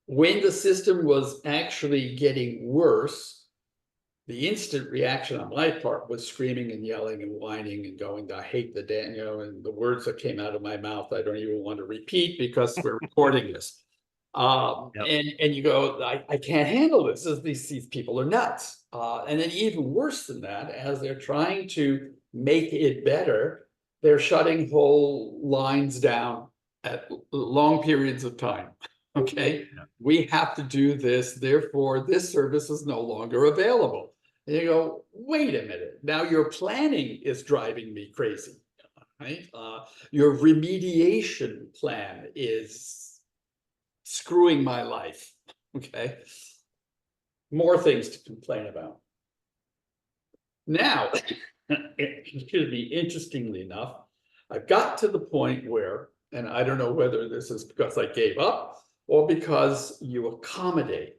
when the system was actually getting worse, the instant reaction on my part was screaming and yelling and whining and going, I hate the damn, and the words that came out of my mouth, I don't even want to repeat because we're recording this. Yep. And you go, I can't handle this. These people are nuts. And then even worse than that, as they're trying to make it better, they're shutting whole lines down at long periods of time. Okay, Yeah. we have to do this, therefore this service is no longer available. And you go, wait a minute, now your planning is driving me crazy, right? Your remediation plan is screwing my life, okay? More things to complain about. Now, excuse me, interestingly enough, I've got to the point where, and I don't know whether this is because I gave up or because you accommodate.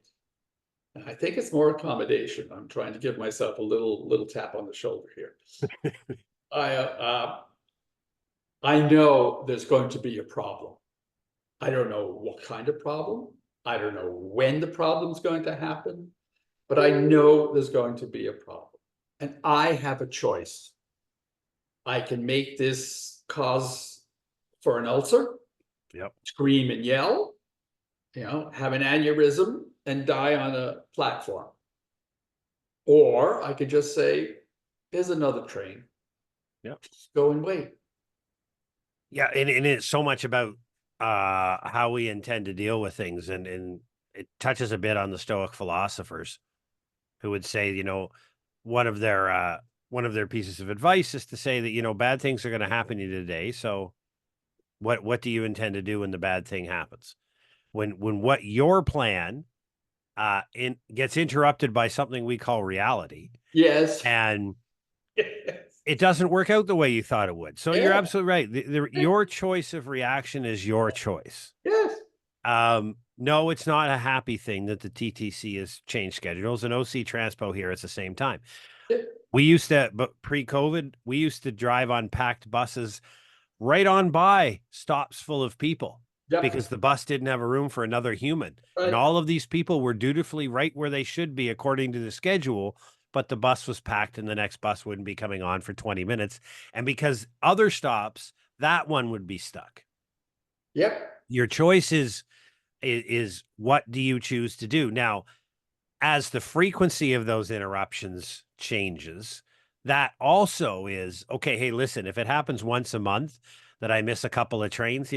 And I think it's more accommodation. I'm trying to give myself a little tap on the shoulder here. I know there's going to be a problem. I don't know what kind of problem. I don't know when the problem's going to happen, but I know there's going to be a problem. And I have a choice. I can make this cause for an ulcer, Yep. scream and yell, have an aneurysm and die on a platform. Or I could just say, there's another train. Yep. Just go and wait. Yeah, and it's so much about how we intend to deal with things, and it touches a bit on the Stoic philosophers who would say, one of their pieces of advice is to say that, bad things are going to happen to you today. So what do you intend to do when the bad thing happens? When what your plan gets interrupted by something we call reality. Yes. And it doesn't work out the way you thought it would. So you're Yeah. absolutely right. Your choice of reaction is your choice. Yes. No, it's not a happy thing that the TTC has changed schedules, and OC Transpo here at the same time. Yeah. We used to, but pre-COVID, we used to drive on packed buses right on by stops full of people. Yep. Because the bus didn't have a room for another human. Right. And all of these people were dutifully right where they should be according to the schedule, but the bus was packed and the next bus wouldn't be coming on for 20 minutes. And because other stops, that one would be stuck. Yep. Your choice is what do you choose to do? Now, as the frequency of those interruptions changes, that also is, okay, hey, listen, if it happens once a month that I miss a couple of trains,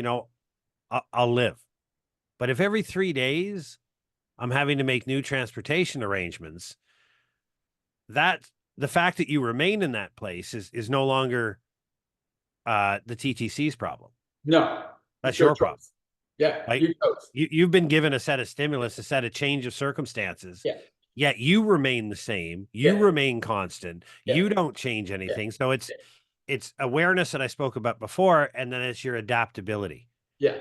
I'll live. But if every 3 days I'm having to make new transportation arrangements, that the fact that you remain in that place is no longer the TTC's problem. No, That's your problem. Yeah, right? You've been given a set of stimulus, a set of change of circumstances. Yeah. Yet you remain the same. You remain constant. Yeah. You don't change anything. So it's awareness that I spoke about before, and then it's your adaptability. Yeah.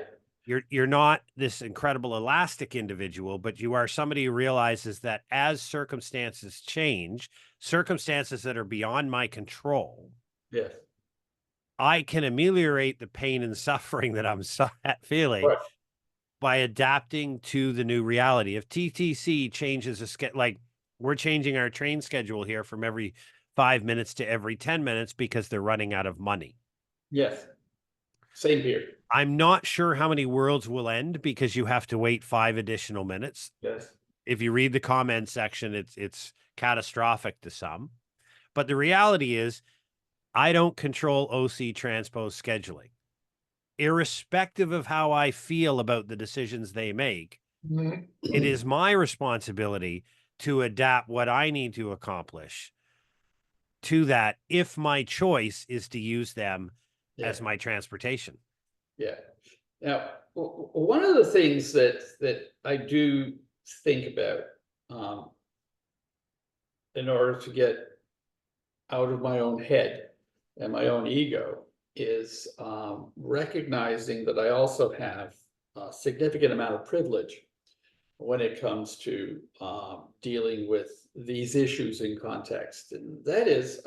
You're not this incredible elastic individual, but you are somebody who realizes that as circumstances change, circumstances that are beyond my control, Yes. I can ameliorate the pain and suffering that I'm feeling by adapting to the new reality. If TTC changes like we're changing our train schedule here from every 5 minutes to every 10 minutes because they're running out of money. Yes. Same here. I'm not sure how many worlds will end because you have to wait 5 additional minutes. Yes. If you read the comment section, it's catastrophic to some. But the reality is, I don't control OC Transpose scheduling. Irrespective of how I feel about the decisions they make, it is my responsibility to adapt what I need to accomplish to that if my choice is to use them as my transportation. Yeah. Now, one of the things that I do think about in order to get out of my own head and my own ego is recognizing that I also have a significant amount of privilege when it comes to dealing with these issues in context. And that is,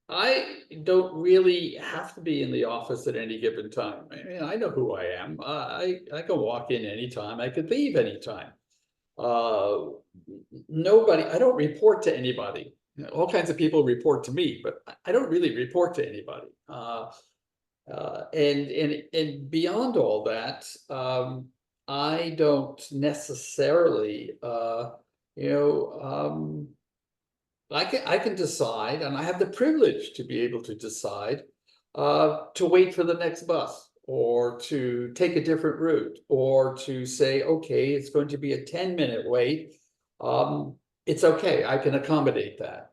I don't really have to be in the office at any given time. I mean, I know who I am. I can walk in anytime. I could leave anytime. Uh, Nobody, I don't report to anybody. You know, all kinds of people report to me, but I don't really report to anybody. And beyond all that, I don't necessarily, you know, I can decide, and I have the privilege to be able to decide to wait for the next bus, or to take a different route, or to say, okay, it's going to be a 10-minute wait. It's okay, I can accommodate that.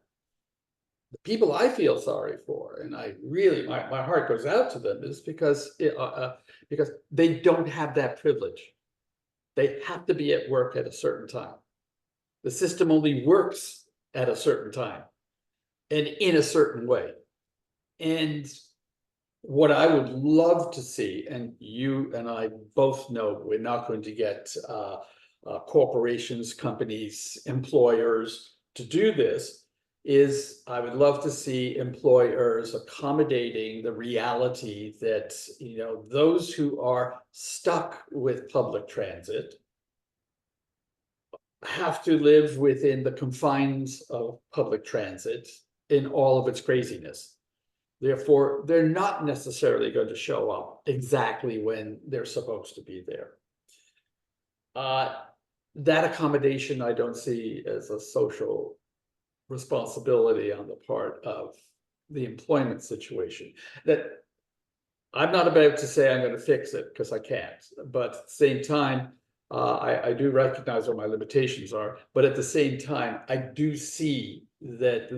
The people I feel sorry for, and I really, my heart goes out to them, is because they don't have that privilege. They have to be at work at a certain time. The system only works at a certain time and in a certain way. And what I would love to see, and you and I both know we're not going to get corporations, companies, employers to do this, is I would love to see employers accommodating the reality that, you know, those who are stuck with public transit have to live within the confines of public transit in all of its craziness. Therefore, they're not necessarily going to show up exactly when they're supposed to be there. That accommodation I don't see as a social responsibility on the part of the employment situation. That I'm not about to say I'm going to fix it, because I can't. But at the same time, I do recognize what my limitations are. But at the same time, I do see that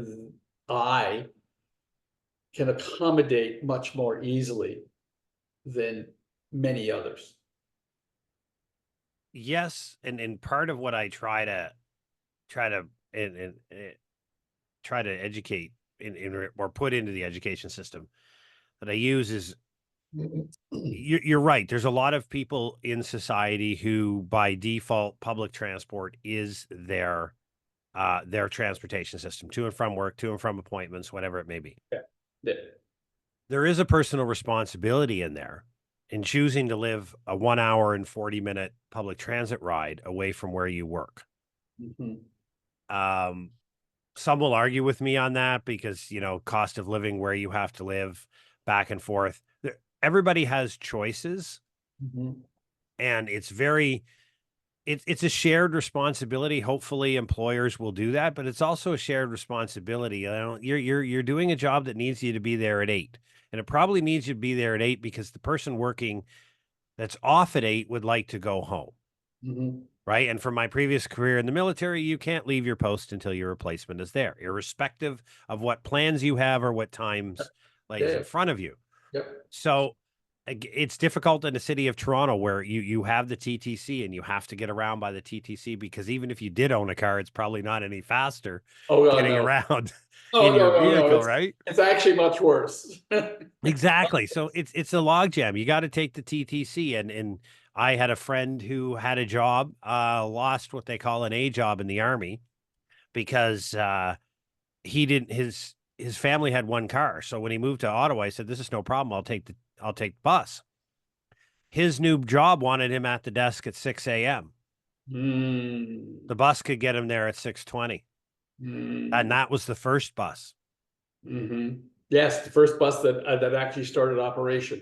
I can accommodate much more easily than many others. Yes, and part of what I try to and try to educate or put into the education system that I use is you're right. There's a lot of people in society who, by default, public transport is their transportation system to and from work, to and from appointments, whatever it may be. Yeah. Yeah. There is a personal responsibility in there in choosing to live a 1 hour and 40-minute public transit ride away from where you work. Mhm. Um, some will argue with me on that because, you know, cost of living, where you have to live, back and forth. Everybody has choices, Mhm. and it's a shared responsibility. Hopefully employers will do that, but it's also a shared responsibility. You know, you're doing a job that needs you to be there at 8. And it probably needs you to be there at 8 because the person working that's off at 8 would like to go home. Mhm. Right. And from my previous career in the military, you can't leave your post until your replacement is there, irrespective of what plans you have or what times lays Yeah. in front of you. Yep. So it's difficult in the city of Toronto where you have the TTC and you have to get around by the TTC, because even if you did own a car, it's probably not any faster Oh God, getting no. around Oh, in no, your no, no. vehicle, right? It's actually much worse. Exactly. So it's a logjam. You got to take the TTC, and I had a friend who had a job, lost what they call an A job in the army because he didn't his family had one car. So when he moved to Ottawa, he said, "This is no problem. I'll take the bus." His new job wanted him at the desk at 6 a.m. The Mm. bus could get him there at 6:20, and Mm. that was the first bus. Mhm. Yes, the first bus that actually started operation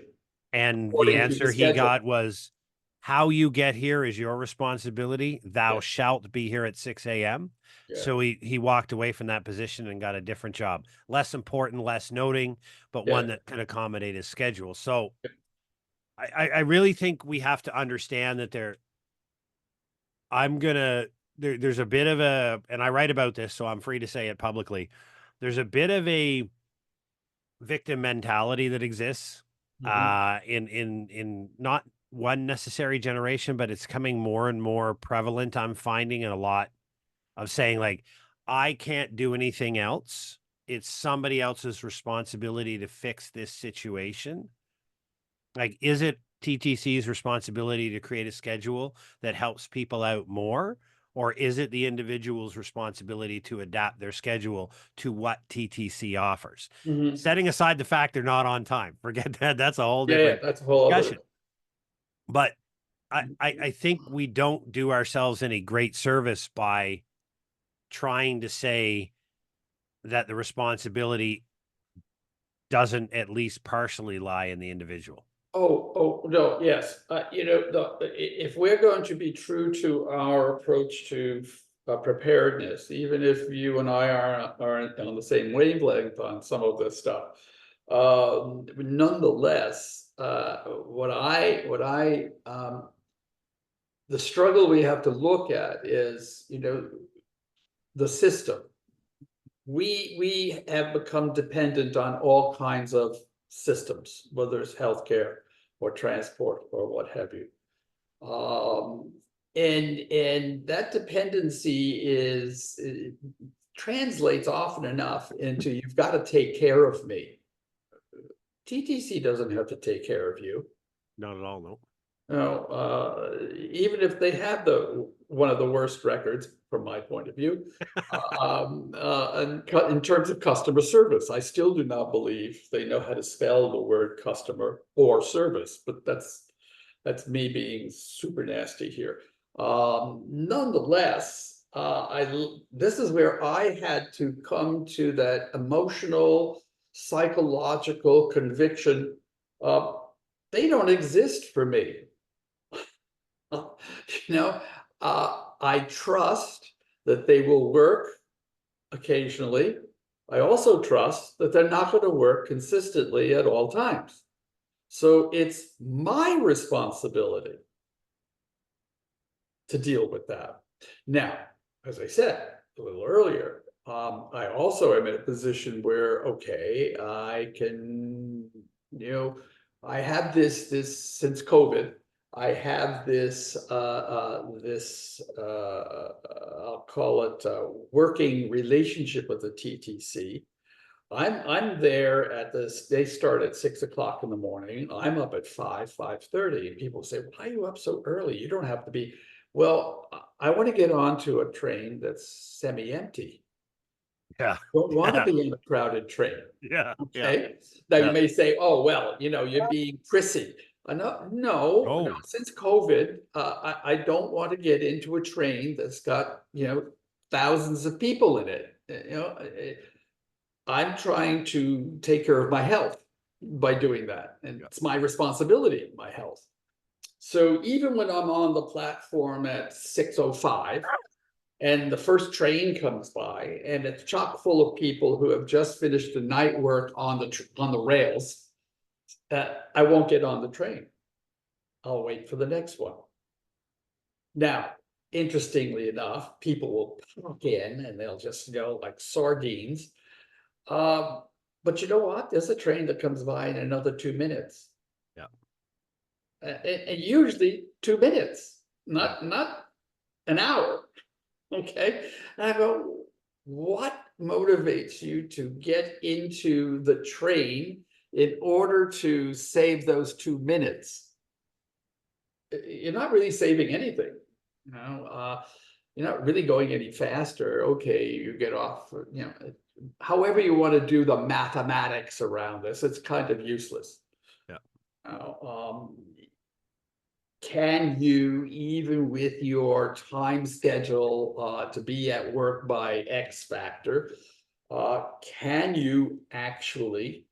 And the according to the answer he schedule. got was, "How you get here is your responsibility. Thou Yeah, shalt be here at 6 a.m." yeah, So he walked away from that position and got a different job. Less important, less noting, but yeah. one that could accommodate his schedule. So I really think we have to understand that I'm gonna there's a bit of a, and I write about this, so I'm free to say it publicly. There's a bit of a victim mentality that exists Mhm. in not one necessary generation, but it's coming more and more prevalent. I'm finding in a lot of saying, like, I can't do anything else. It's somebody else's responsibility to fix this situation. Like, is it TTC's responsibility to create a schedule that helps people out more? Or is it the individual's responsibility to adapt their schedule to what TTC offers? Mhm. Setting aside the fact they're not on time, forget that. That's a whole Yeah, different that's a whole other. discussion. But I think we don't do ourselves any great service by trying to say that the responsibility doesn't at least partially lie in the individual. No, yes. If we're going to be true to our approach to preparedness, even if you and I aren't on the same wavelength on some of this stuff, nonetheless, the struggle we have to look at is, the system. We have become dependent on all kinds of systems, whether it's healthcare or transport or what have you. And that dependency translates often enough into you've got to take care of me. TTC doesn't have to take care of you. Not at all, no. Even if they have one of the worst records from my point of view, in terms of customer service, I still do not believe they know how to spell the word customer or service, but that's me being super nasty here. Nonetheless, this is where I had to come to that emotional, psychological conviction. They don't exist for me. I trust that they will work occasionally. I also trust that they're not going to work consistently at all times. So it's my responsibility to deal with that. Now, as I said a little earlier, I also am in a position where, okay, I can, I have this since COVID. I have this I'll call it working relationship with the TTC. I'm there at this. They start at 6 o'clock in the morning. I'm up at 5:30, and people say, "Why are you up so early? You don't have to be." Well, I want to get onto a train that's semi-empty. Yeah. Don't want Yeah. to be in a crowded train. Yeah. Okay. Now you Yeah. may say, "Oh well, you're being prissy." No. Oh, Since COVID, I don't want to get into a train that's got thousands of people in it. I'm trying to take care of my health by doing that, and it's my responsibility, my health. So even when I'm on the platform at 6:05 and the first train comes by and it's chock full of people who have just finished the night work on the rails, I won't get on the train. I'll wait for the next one. Now, interestingly enough, people will park in and they'll just like sardines. But you know what? There's a train that comes by in another 2 minutes. yeah. And usually 2 minutes, not an hour. Okay. And I go, what motivates you to get into the train in order to save those 2 minutes? You're not really saving anything. You're not really going any faster. Okay, you get off, however you want to do the mathematics around this, it's kind of useless. Yeah. Can you, even with your time schedule to be at work by X factor, can you actually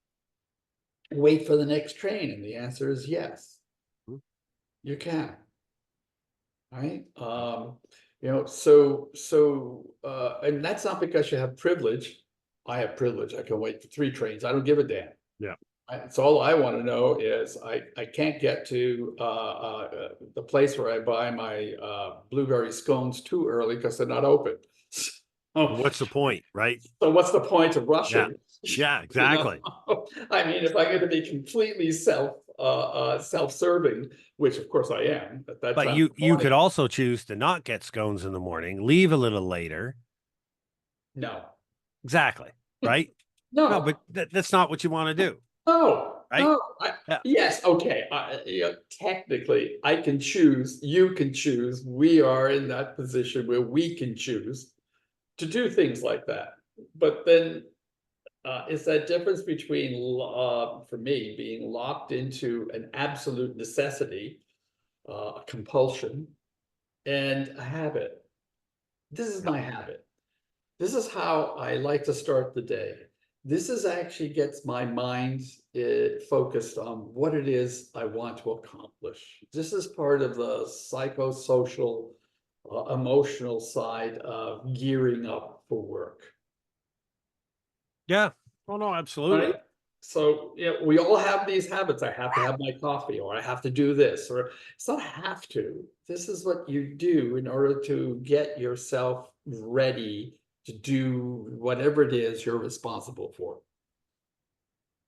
wait for the next train? And the answer is yes, you can. Right? And that's not because you have privilege. I have privilege. I can wait for 3 trains. I don't give a damn. Yeah. So all I want to know is I can't get to the place where I buy my blueberry scones too early because they're not open. What's the point, right? So what's the point of Yeah. rushing? Yeah, exactly. I mean, if I'm going to be completely self-serving, which of course I am at that But time. you could also choose to not get scones in the morning, leave a little later. No. Exactly. Right? No. No, but that's not what you want to do. No. right? No, Yeah. yes, okay, technically, I can choose, you can choose, we are in that position where we can choose to do things like that. But then, is that difference between, for me, being locked into an absolute necessity, a compulsion, and a habit. This is Yeah. my habit. This is how I like to start the day. This is actually gets my mind focused on what it is I want to accomplish. This is part of the psychosocial, emotional side of gearing up for work. Yeah. Oh no, Right? absolutely. So, yeah, we all have these habits. I have to have my coffee, or I have to do this, or it's not have to. This is what you do in order to get yourself ready to do whatever it is you're responsible for.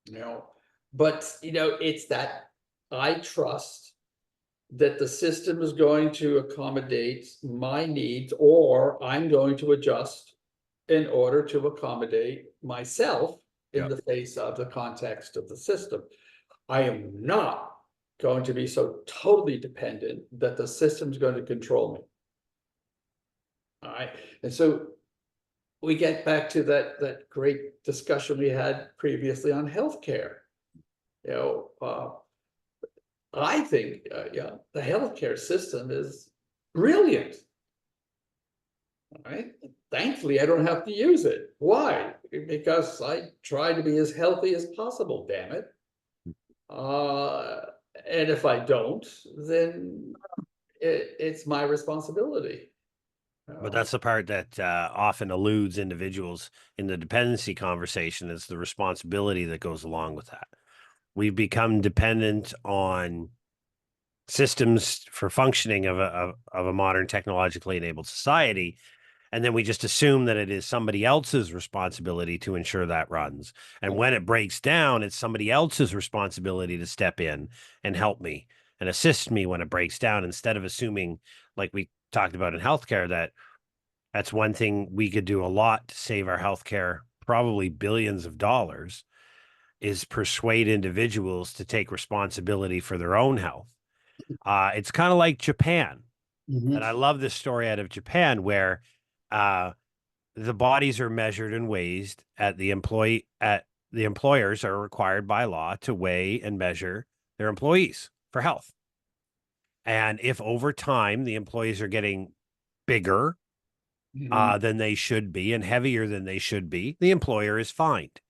You know, but it's that I trust that the system is going to accommodate my needs, or I'm going to adjust in order to accommodate myself in Yeah. the face of the context of the system. I am not going to be so totally dependent that the system's going to control me. All right. And so we get back to that great discussion we had previously on healthcare. You know, I think yeah, the healthcare system is brilliant. All right. Thankfully, I don't have to use it. Why? Because I try to be as healthy as possible, damn it. Uh, and if I don't, then it's my responsibility. But Uh, that's the part that often eludes individuals in the dependency conversation is the responsibility that goes along with that. We've become dependent on systems for functioning of a modern technologically enabled society. And then we just assume that it is somebody else's responsibility to ensure that runs. And when it breaks down, it's somebody else's responsibility to step in and help me and assist me when it breaks down, instead of assuming, like we talked about in healthcare, that that's one thing we could do a lot to save our healthcare, probably billions of dollars, is persuade individuals to take responsibility for their own health. It's kind of like Japan. And I mhm, love this story out of Japan where uh, the bodies are measured and weighed at the employers are required by law to weigh and measure their employees for health. And if over time the employees are getting bigger mhm. than they should be and heavier than they should be, the employer is fined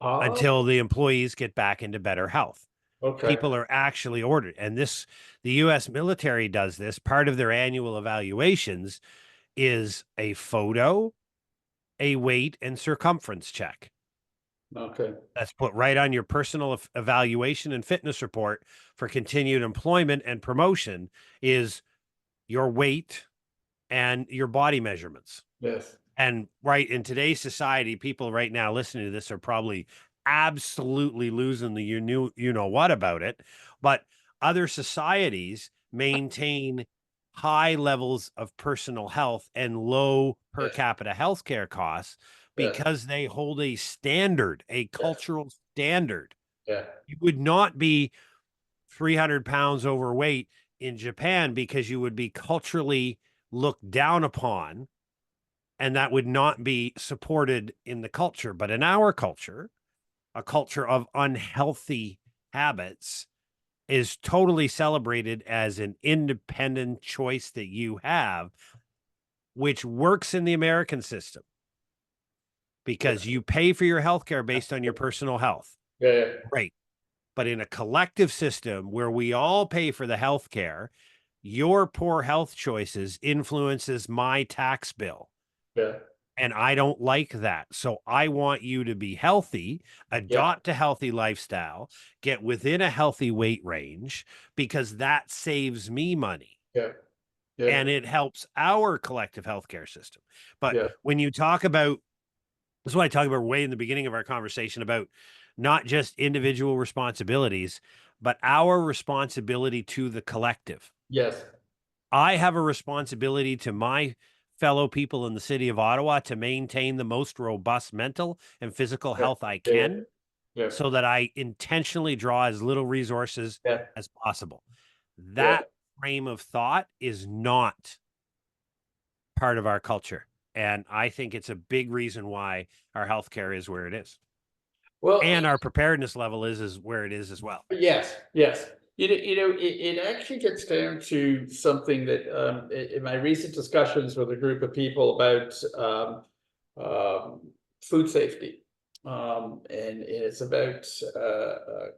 Oh, until the employees get back into better health. okay. People are actually ordered. And the US military does this. Part of their annual evaluations is a photo, a weight, and circumference check. Okay. That's put right on your personal evaluation and fitness report for continued employment and promotion is your weight and your body measurements. Yes. And right in today's society, people right now listening to this are probably absolutely losing the you know what about it. But other societies maintain high levels of personal health and low per Yes. capita healthcare costs Yes. because they hold a standard, a Yes. cultural standard. Yeah. You would not be 300 pounds overweight in Japan because you would be culturally looked down upon, and that would not be supported in the culture. But in our culture, a culture of unhealthy habits is totally celebrated as an independent choice that you have, which works in the American system because you pay for your health care based on your personal health. Yeah. Yeah. Great. But in a collective system where we all pay for the health care, your poor health choices influences my tax bill. Yeah. And I don't like that. So I want you to be healthy, Yeah. adopt a healthy lifestyle, get within a healthy weight range, because that saves me money Yeah. Yeah. and it helps our collective healthcare system. But Yeah. when you talk about, this is what I talked about way in the beginning of our conversation about not just individual responsibilities, but our responsibility to the collective. Yes. I have a responsibility to my fellow people in the city of Ottawa to maintain the most robust mental and physical Yeah. health I Yeah. can. Yeah. so that I intentionally draw as little resources Yeah. as possible. Yeah. That frame of thought is not part of our culture. And I think it's a big reason why our healthcare is where it is. Well, And our preparedness level is where it is as well. yes, yes. It actually gets down to something that in my recent discussions with a group of people about food safety, and it's about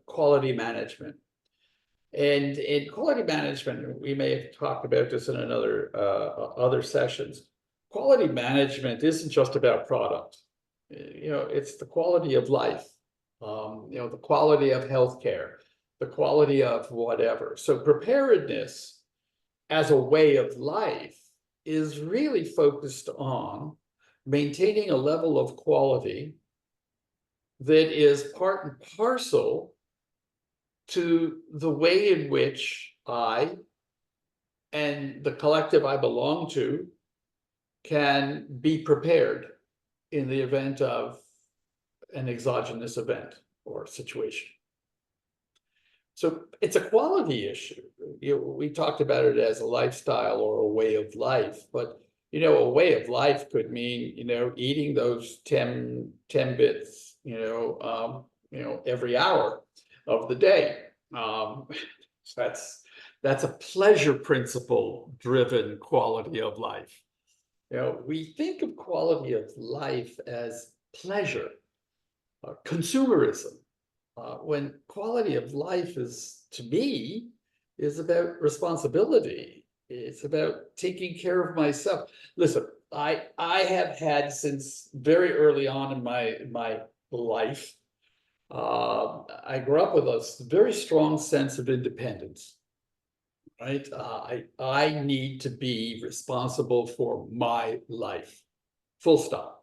quality management. And in quality management, we may have talked about this in another other sessions. Quality management isn't just about product. It's the quality of life. The quality of healthcare, the quality of whatever. So preparedness as a way of life is really focused on maintaining a level of quality that is part and parcel to the way in which I and the collective I belong to can be prepared in the event of an exogenous event or situation. So it's a quality issue. We talked about it as a lifestyle or a way of life, but a way of life could mean, eating those 10 bits, every hour of the day. So that's a pleasure principle driven quality of life. We think of quality of life as pleasure, consumerism, when quality of life is, to me, is about responsibility. It's about taking care of myself. Listen, I have had, since very early on in my life, I grew up with a very strong sense of independence. Right? I need to be responsible for my life. Full stop.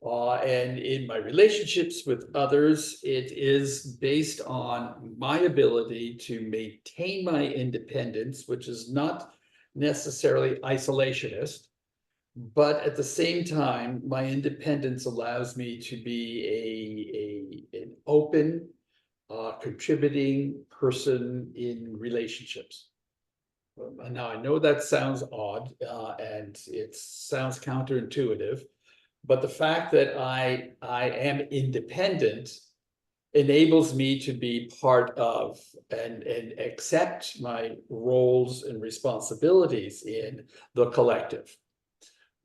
And in my relationships with others, it is based on my ability to maintain my independence, which is not necessarily isolationist, but at the same time, my independence allows me to be an open, contributing person in relationships. Now, I know that sounds odd, and it sounds counterintuitive, but the fact that I am independent enables me to be part of and accept my roles and responsibilities in the collective.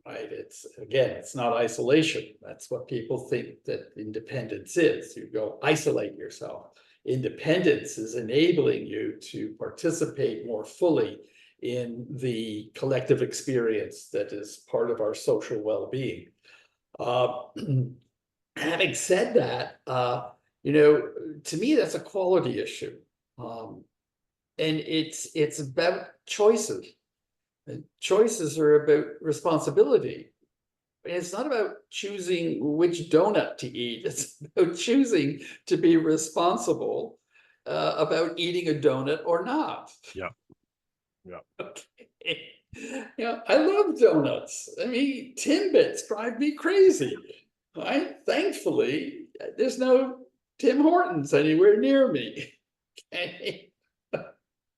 Right? It's not isolation. That's what people think that independence is. You go isolate yourself. Independence is enabling you to participate more fully in the collective experience that is part of our social well-being. Uh, Having said that, to me, that's a quality issue. And it's about choices. And choices are about responsibility. It's not about choosing which donut to eat. It's about choosing to be responsible about eating a donut or not. Yeah. Yeah. Okay. I love donuts. I mean, Timbits drive me crazy. Right? Thankfully, there's no Tim Hortons anywhere near me. Okay.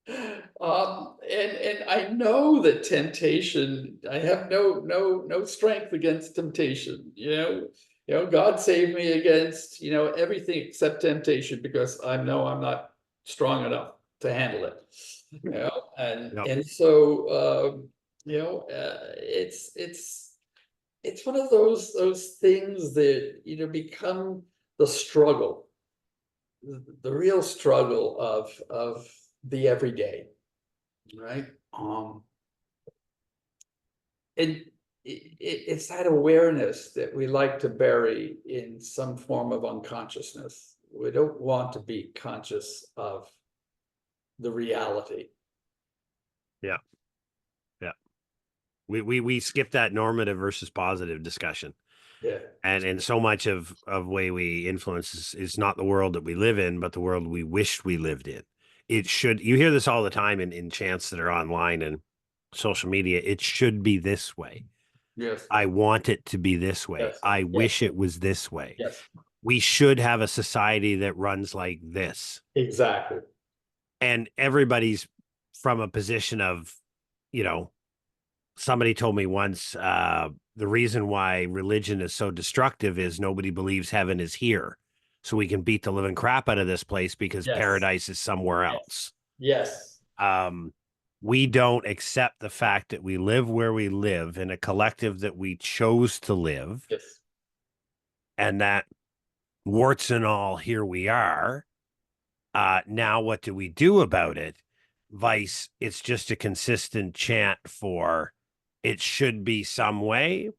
And I know that temptation, I have no strength against temptation. God save me against everything except temptation, because I know I'm not strong enough to handle it. And Yep. and so it's one of those things that become the struggle, the real struggle of the everyday, right? And it's that awareness that we like to bury in some form of unconsciousness. We don't want to be conscious of the reality. Yeah. Yeah. We skip that normative versus positive discussion. Yeah. And so much of way we influence is not the world that we live in, but the world we wished we lived in. You hear this all the time in chants that are online and social media. It should be this way. Yes. I want it to be this way. Yes. I Yes. wish it was this way. Yes. we should have a society that runs like this. Exactly. And everybody's from a position of, you know, somebody told me once, the reason why religion is so destructive is nobody believes heaven is here. So we can beat the living crap out of this place because Yes. paradise is somewhere Yes. else. Yes. Um, we don't accept the fact that we live where we live in a collective that we chose to live, Yes. and that warts and all, here we are. Now, what do we do about it? Vice, it's just a consistent chant for it should be some way,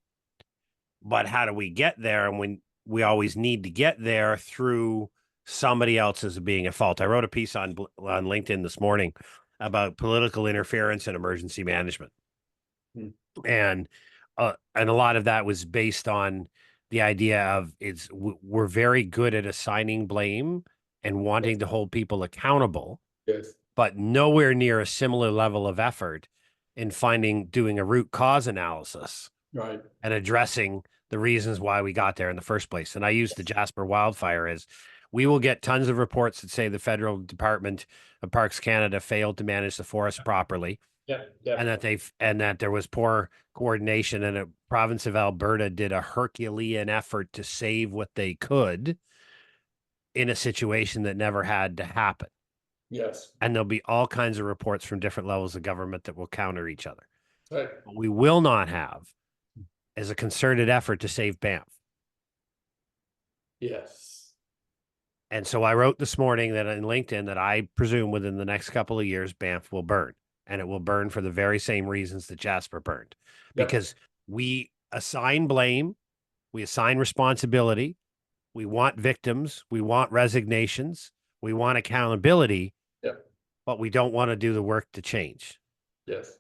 but how do we get there? And when we always need to get there through somebody else's being at fault. I wrote a piece on LinkedIn this morning about political interference and emergency management. Hmm. And a lot of that was based on the idea of we're very good at assigning blame and Yes. wanting to hold people accountable, Yes. but nowhere near a similar level of effort in doing a root cause analysis Right. and addressing the reasons why we got there in the first place. And I use the Yes. Jasper wildfire as we will get tons of reports that say the federal Department of Parks Canada failed to manage the forest properly, Yeah. Yeah. and that there was poor coordination, and the province of Alberta did a Herculean effort to save what they could in a situation that never had to happen. Yes. And there'll be all kinds of reports from different levels of government that will counter each other. Right. What we will not have is a concerted effort to save Banff. Yes. And so I wrote this morning that in LinkedIn that I presume within the next couple of years, Banff will burn. And it will burn for the very same reasons that Jasper burned. Yep. Because we assign blame, we assign responsibility, we want victims, we want resignations, we want accountability, Yep. but we don't want to do the work to change. Yes.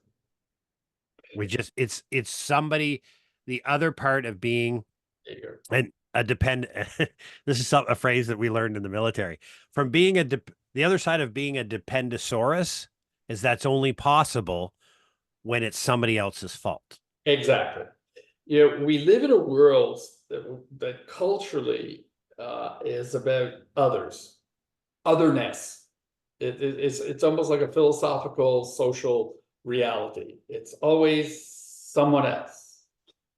It's somebody, the other part of being There you go. and a depend this is a phrase that we learned in the military, from being the other side of being a dependosaurus is that's only possible when it's somebody else's fault. Exactly. You know, we live in a world that culturally is about others, otherness. It's almost like a philosophical, social reality. It's always someone else.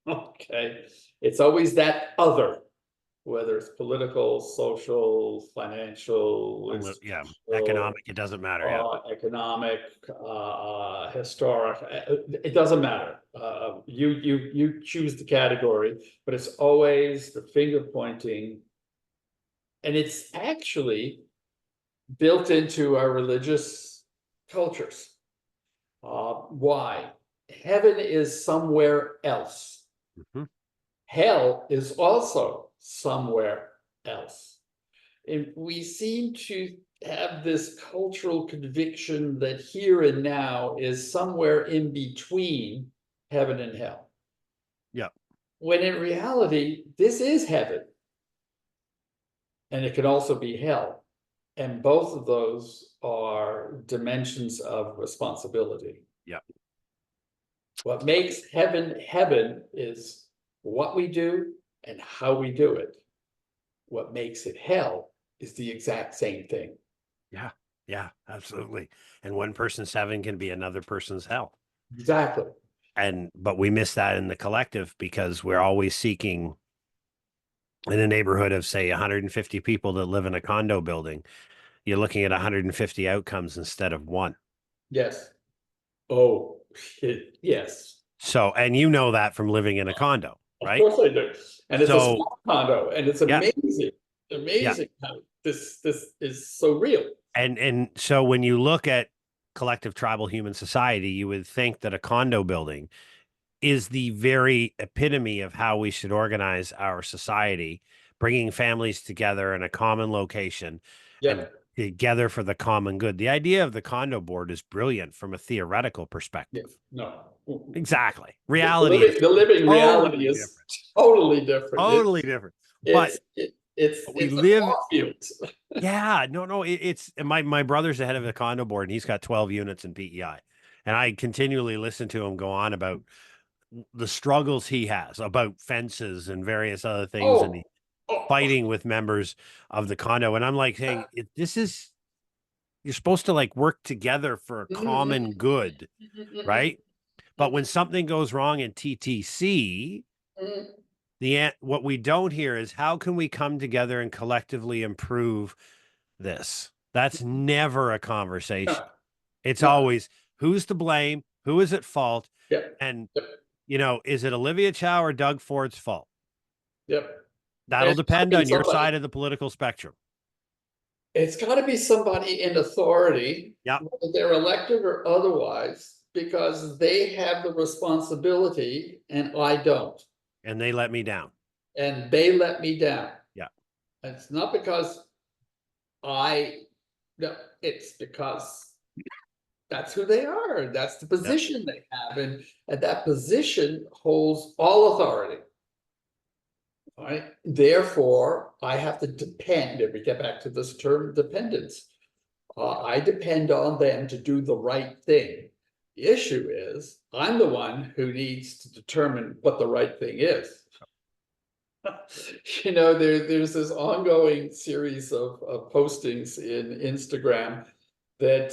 Okay. It's always that other, whether it's political, social, financial, Yeah, institutional, economic, it doesn't matter. Yeah, economic, historic. It doesn't matter. You choose the category, but it's always the finger pointing, and it's actually built into our religious cultures. Why? Heaven is somewhere else. mm-hmm. Hell is also somewhere else. And we seem to have this cultural conviction that here and now is somewhere in between heaven and hell. Yeah, When in reality, this is heaven. And it can also be hell. And both of those are dimensions of responsibility. yeah, What makes heaven heaven is what we do and how we do it. What makes it hell is the exact same thing. yeah, absolutely. And one person's heaven can be another person's hell. Exactly. But we miss that in the collective because we're always seeking, in a neighborhood of say 150 people that live in a condo building, you're looking at 150 outcomes instead of one. Yes. Oh, yes. So, and you know that from living in a condo, Of right? course I do. And it's a So, small condo, and it's yeah, amazing, yeah. amazing how this is so real. And so when you look at collective tribal human society, you would think that a condo building is the very epitome of how we should organize our society, bringing families together in a common location and Yeah. together for the common good. The idea of the condo board is brilliant from a theoretical perspective. Yes. No. Exactly. The Reality is living, the living reality totally is different. totally different. Totally different. But we It's a live. cornfield. Yeah, no. It's my brother's the head of the condo board, and he's got 12 units in PEI, and I continually listen to him go on about the struggles he has about fences and various other things, and Oh, Oh, fighting with members of the condo. And I'm like, hey, this is, you're supposed to like work together for a common good, right? But when something goes wrong in TTC, what we don't hear is how can we come together and collectively improve this? That's never a conversation. no, It's no, always who's to blame, who is at fault, yep, and yep, is it Olivia Chow or Doug Ford's fault? yep. And That'll it's gotta depend be on your somebody. side of the political spectrum. It's got to be somebody in authority, Yep. whether they're elected or otherwise, because they have the responsibility and I don't. And they let me down. And they let me down. Yeah. It's not because no, it's because that's who they are. That's the Yep. position they have. And that position holds all authority. Right? Therefore, I have to depend, and we get back to this term dependence. I depend on them to do the right thing. The issue is, I'm the one who needs to determine what the right thing is. There's this ongoing series of postings in Instagram that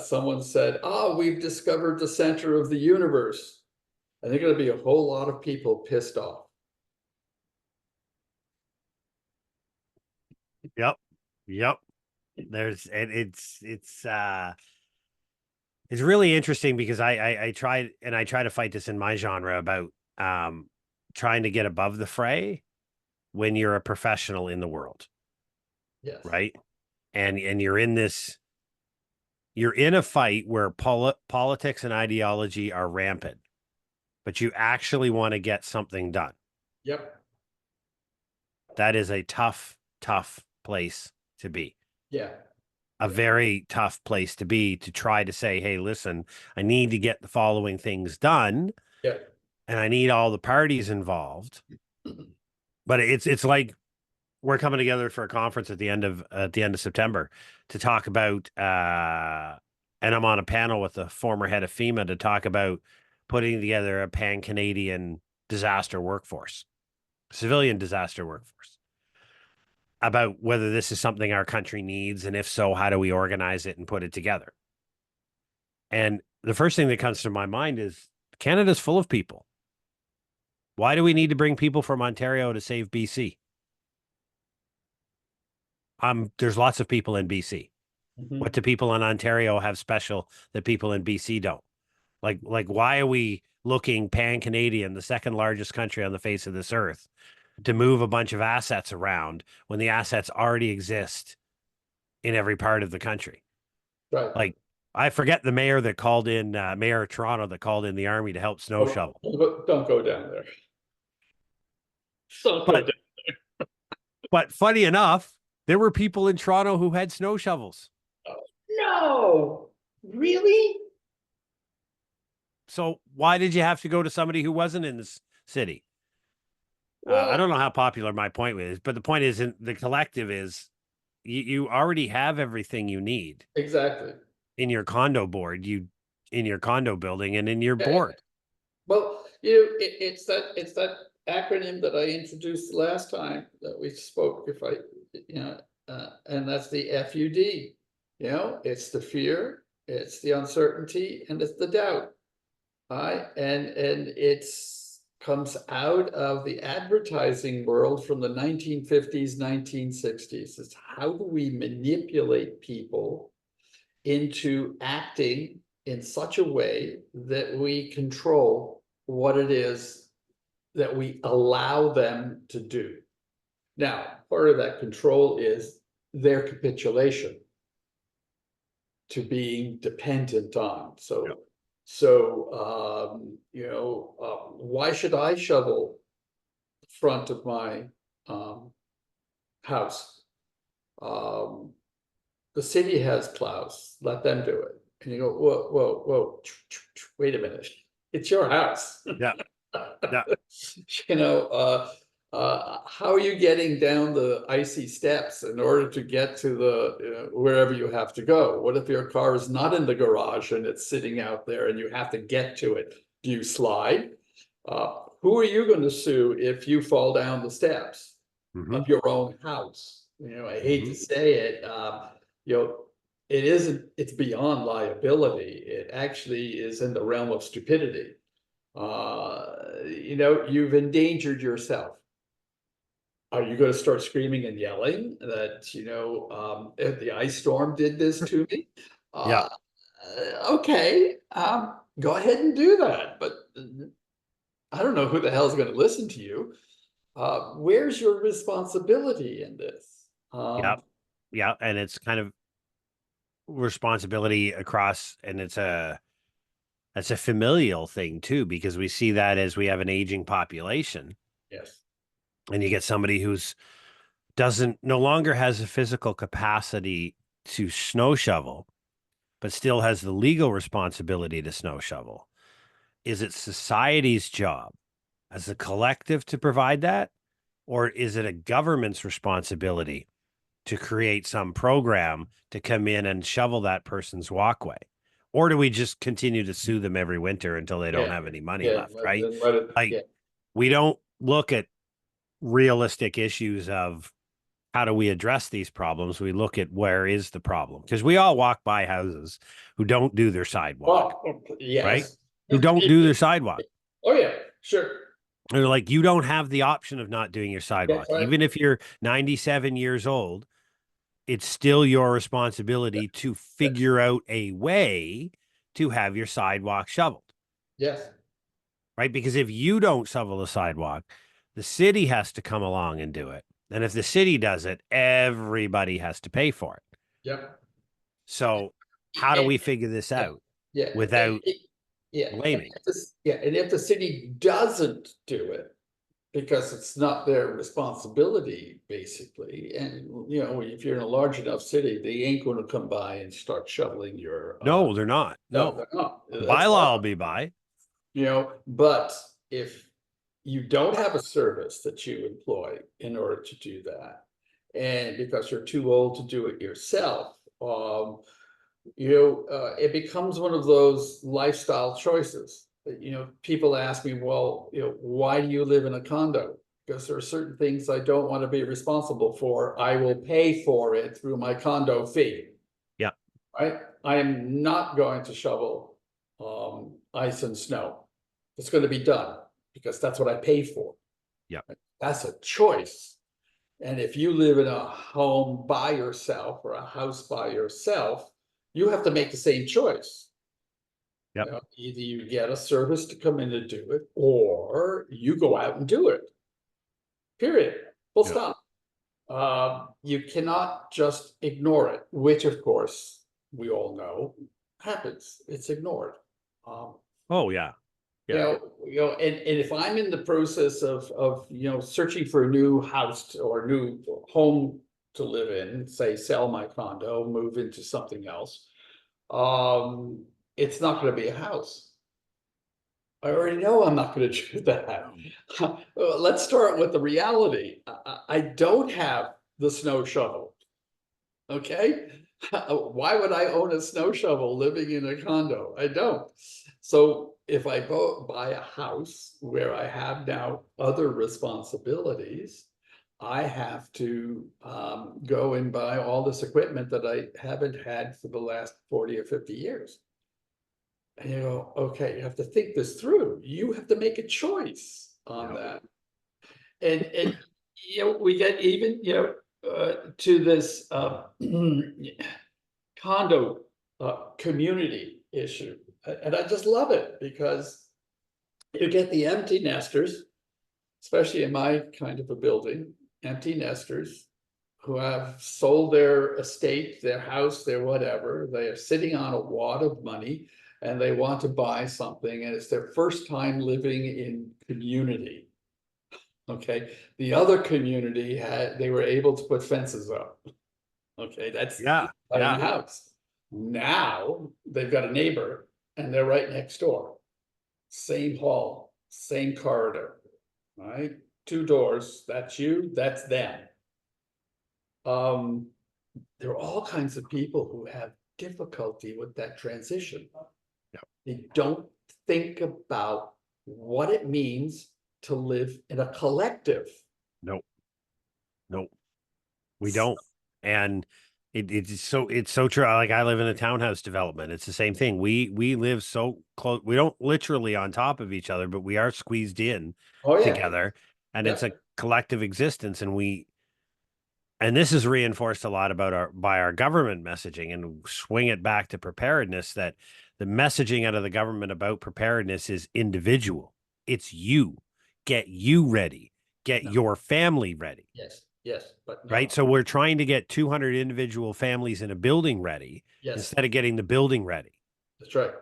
someone said, we've discovered the center of the universe. And there's going to be a whole lot of people pissed off. Yep. Yep. It's really interesting because I try to fight this in my genre about trying to get above the fray when you're a professional in the world, Yes. right? And you're in a fight where politics and ideology are rampant, but you actually want to get something done. Yep. That is a tough place to be. Yeah. A very tough place to be, to try to say, hey, listen, I need to get the following things done. Yeah. And I need all the parties involved. But it's like we're coming together for a conference at the end of September to talk about and I'm on a panel with the former head of FEMA to talk about putting together a pan-Canadian disaster workforce, civilian disaster workforce, about whether this is something our country needs, and if so, how do we organize it and put it together? And the first thing that comes to my mind is Canada's full of people. Why do we need to bring people from Ontario to save BC? There's lots of people in BC. What do people in Ontario have special that people in BC don't? Like why are we looking pan-Canadian, the second largest country on the face of this earth, to move a bunch of assets around when the assets already exist in every part of the country? Right. Like, I forget the mayor that called in, mayor of Toronto that called in the army to help snow shovel. Don't go down there. Don't go But down. but funny enough, there were people in Toronto who had snow shovels. No, really? So why did you have to go to somebody who wasn't in this city? Well, I don't know how popular my point is, but the point is, the collective is you already have everything you need exactly. in your condo board, in your condo building, and in your Yeah. board. Well, it's that acronym that I introduced last time that we spoke. And that's the FUD. It's the fear, it's the uncertainty, and it's the doubt. And it's comes out of the advertising world from the 1950s, 1960s. It's how do we manipulate people into acting in such a way that we control what it is that we allow them to do. Now, part of that control is their capitulation to being dependent on. Why should I shovel the front of my house? The city has plows, let them do it. And you go, whoa, wait a minute, it's your house. Yeah. Yeah. How are you getting down the icy steps in order to get to the wherever you have to go? What if your car is not in the garage and it's sitting out there and you have to get to it? Do you slide? Who are you going to sue if you fall down the steps? Hmm. of your own house. I hate to Hmm. say it, it isn't, it's beyond liability. It actually is in the realm of stupidity. You've endangered yourself. Are you going to start screaming and yelling that, if the ice storm did this to me? Yeah. Uh, okay, go ahead and do that. But I don't know who the hell is going to listen to you. Where's your responsibility in this? Yeah. Yeah. And it's kind of responsibility across, and that's a familial thing too, because we see that as we have an aging population, Yes. and you get somebody who's doesn't no longer has a physical capacity to snow shovel, but still has the legal responsibility to snow shovel. Is it society's job as a collective to provide that? Or is it a government's responsibility to create some program to come in and shovel that person's walkway? Or do we just continue to sue them every winter until they don't Yeah. have any money Yeah. left, right? Let it, Like, yeah. we don't look at realistic issues of how do we address these problems. We look at where is the problem, because we all walk by houses who don't do their sidewalk, Well, right? yes. Who don't do their sidewalk. Oh, yeah, sure. They're like, you don't have the option of not doing your That's sidewalk. right. Even if you're 97 years old, it's still your responsibility to figure out a way to have your sidewalk shoveled, Yes. right? Because if you don't shovel the sidewalk, the city has to come along and do it. And if the city does it, everybody has to pay for it. Yep. So how do And, we figure this yeah, out yeah, without yeah, blaming? and if the city doesn't do it, because it's not their responsibility, basically, and, if you're in a large enough city, they ain't gonna come by and start shoveling your, No, they're not. no, No. they're not. The That's bylaw fine. will be by. But if you don't have a service that you employ in order to do that, and because you're too old to do it yourself, it becomes one of those lifestyle choices. People ask me, well, why do you live in a condo? Because there are certain things I don't want to be responsible for. I will pay for it through my condo fee. Yeah. Right? I am not going to shovel ice and snow. It's going to be done because that's what I pay for. Yeah. That's a choice. And if you live in a home by yourself or a house by yourself, you have to make the same choice. Yep. Either you get a service to come in and do it, or you go out and do it. Period. Full Yeah. stop. You cannot just ignore it, which of course we all know happens. It's ignored. Oh, yeah. Yeah. And if I'm in the process of searching for a new house or new home to live in, say sell my condo, move into something else, it's not going to be a house. I already know I'm not going to do that. Let's start with the reality. I don't have the snow shovel. Okay. Why would I own a snow shovel living in a condo? I don't. So if I buy a house where I have now other responsibilities, I have to go and buy all this equipment that I haven't had for the last 40 or 50 years. And you go, okay, you have to think this through. You have to make a choice on that. And we get even, to this condo community issue. And I just love it because you get the empty nesters, especially in my kind of a building, empty nesters who have sold their estate, their house, their whatever. They are sitting on a wad of money and they want to buy something, and it's their first time living in community. Okay, the other community they were able to put fences up. Okay, that's Yeah. buying Yeah. a house. Now they've got a neighbor and they're right next door. Same hall, same corridor, right? Two doors, that's you, that's them. There are all kinds of people who have difficulty with that transition. Yeah. They don't think about what it means to live in a collective. Nope. No, we don't. And it's so true. Like I live in a townhouse development. It's the same thing. We live so close. We don't literally on top of each other, but we are squeezed in Oh, yeah. together, and Yeah. it's a collective existence. And this is reinforced a lot by our government messaging, and swing it back to preparedness, that the messaging out of the government about preparedness is individual. It's you. Get you ready. Get No. your family ready. Yes. Yes. But Right. no. So we're trying to get 200 individual families in a building ready Yes. instead of getting the building ready. That's right.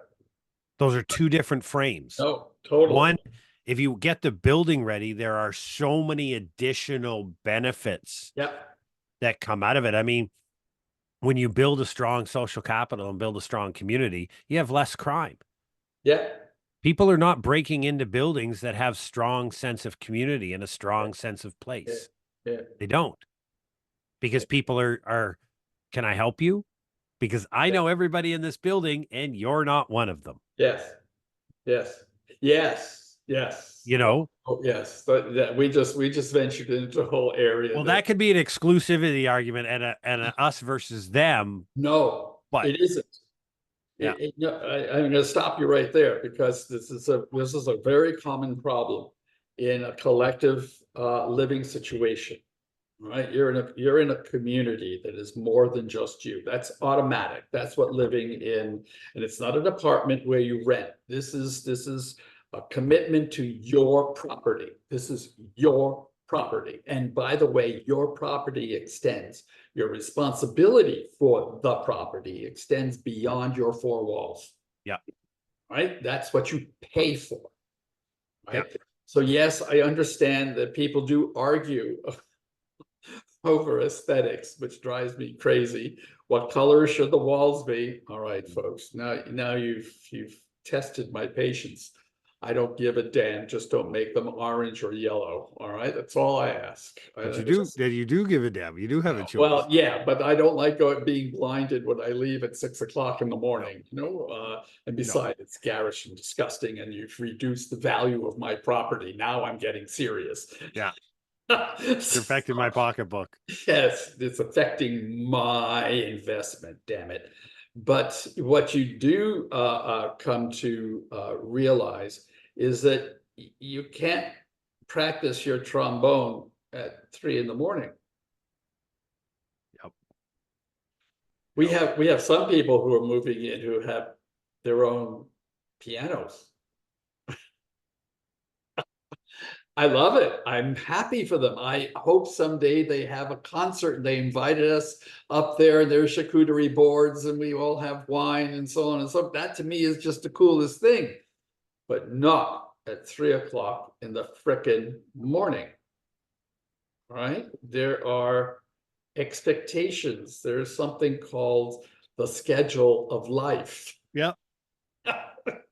Those are two different frames. No, totally. One, if you get the building ready, there are so many additional benefits Yep. that come out of it. I mean, when you build a strong social capital and build a strong community, you have less crime. Yeah. People are not breaking into buildings that have strong sense of community and a strong sense of Yeah. place. Yeah. They don't, because people are, can I help you? Because I Yeah. know everybody in this building and you're not one of them. Yes. Yes. Yes. Yes. You know, Oh, yes. But that we just ventured into a whole area well, that that could be an exclusivity argument and a us versus them, no, but it isn't. yeah, No, I'm going to stop you right there because this is a very common problem in a collective living situation. Right? You're in a community that is more than just you. That's automatic. That's what living in, and it's not an apartment where you rent. This is a commitment to your property. This is your property. And by the way, your property extends. Your responsibility for the property extends beyond your four walls. yeah, Right? That's what you pay for. yeah. Right? So yes, I understand that people do argue over aesthetics, which drives me crazy. What color should the walls be? All right, folks. Now you've tested my patience. I don't give a damn. Just don't make them orange or yellow. All right, that's all I ask. But Just, you do give a damn. You do have a well, choice. yeah, but I don't like being blinded when I leave at 6 o'clock in the No, morning. And no. besides, it's garish and disgusting, and you've reduced the value of my property. Now I'm getting serious. Yeah. You're affecting my pocketbook. Yes, it's affecting my investment, damn it. But what you do come to realize is that you can't practice your trombone at 3 in the morning. Yep. We have some people who are moving in who have their own pianos. I love it. I'm happy for them. I hope someday they have a concert. They invited us up there, and there's charcuterie boards, and we all have wine and so on and so. That to me is just the coolest thing, but not at 3 o'clock in the frickin' morning. Right? There are expectations. There's something called the schedule of life. Yep.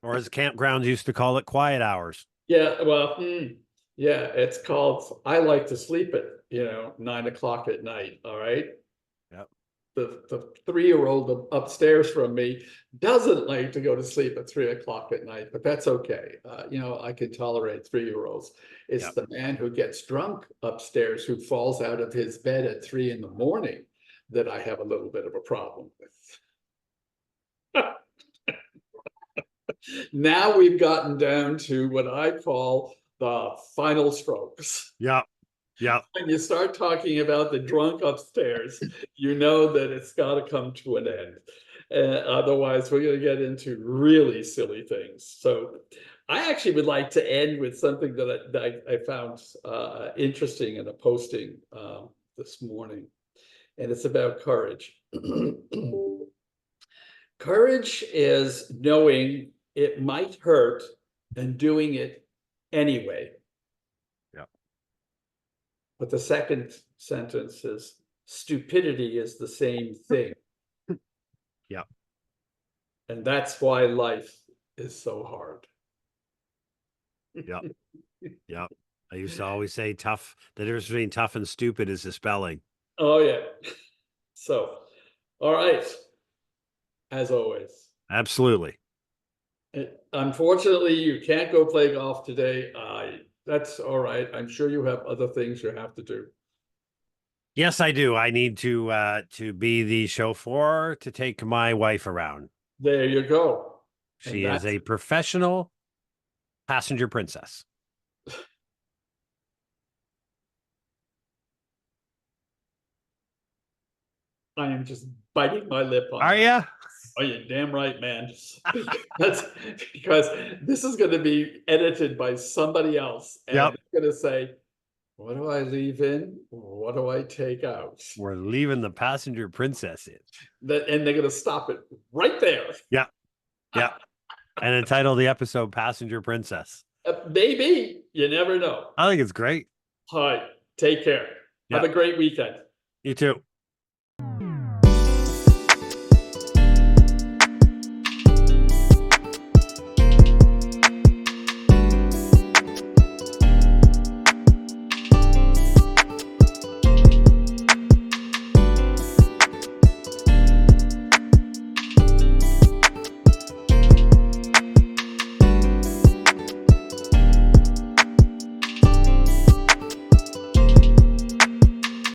Or as campgrounds used to call it, quiet hours. Yeah, well, yeah, it's called, I like to sleep at, 9 o'clock at night, all right? Yep. The 3-year-old upstairs from me doesn't like to go to sleep at 3 o'clock at night, but that's okay. I can tolerate 3-year-olds. It's Yep. the man who gets drunk upstairs, who falls out of his bed at 3 in the morning, that I have a little bit of a problem with. Now we've gotten down to what I call the final strokes. Yep. Yep. When you start talking about the drunk upstairs, you know that it's got to come to an end. Otherwise, we're going to get into really silly things. So I actually would like to end with something that I found interesting in a posting this morning, and it's about courage. Courage is knowing it might hurt and doing it anyway. Yep. But the second sentence is stupidity is the same thing. Yep. And that's why life is so hard. Yep. Yep. I used to always say tough. The difference between tough and stupid is the spelling. Oh, yeah. So, all right. As always. Absolutely. Unfortunately, you can't go play golf today. That's all right. I'm sure you have other things you have to do. Yes, I do. I need to be the chauffeur to take my wife around. There you go. And She is that's, a professional passenger princess. I am just biting my lip on Are that. you? Oh, you're damn right, man. That's because this is going to be edited by somebody else, and Yep. it's going to say, "What do I leave in? What do I take out?" We're leaving the passenger princess in. And they're going to stop it right there. Yeah. Yeah. And entitle the episode Passenger Princess. Maybe you never know. I think it's great. All right, take care. Have Yeah. a great weekend. You too.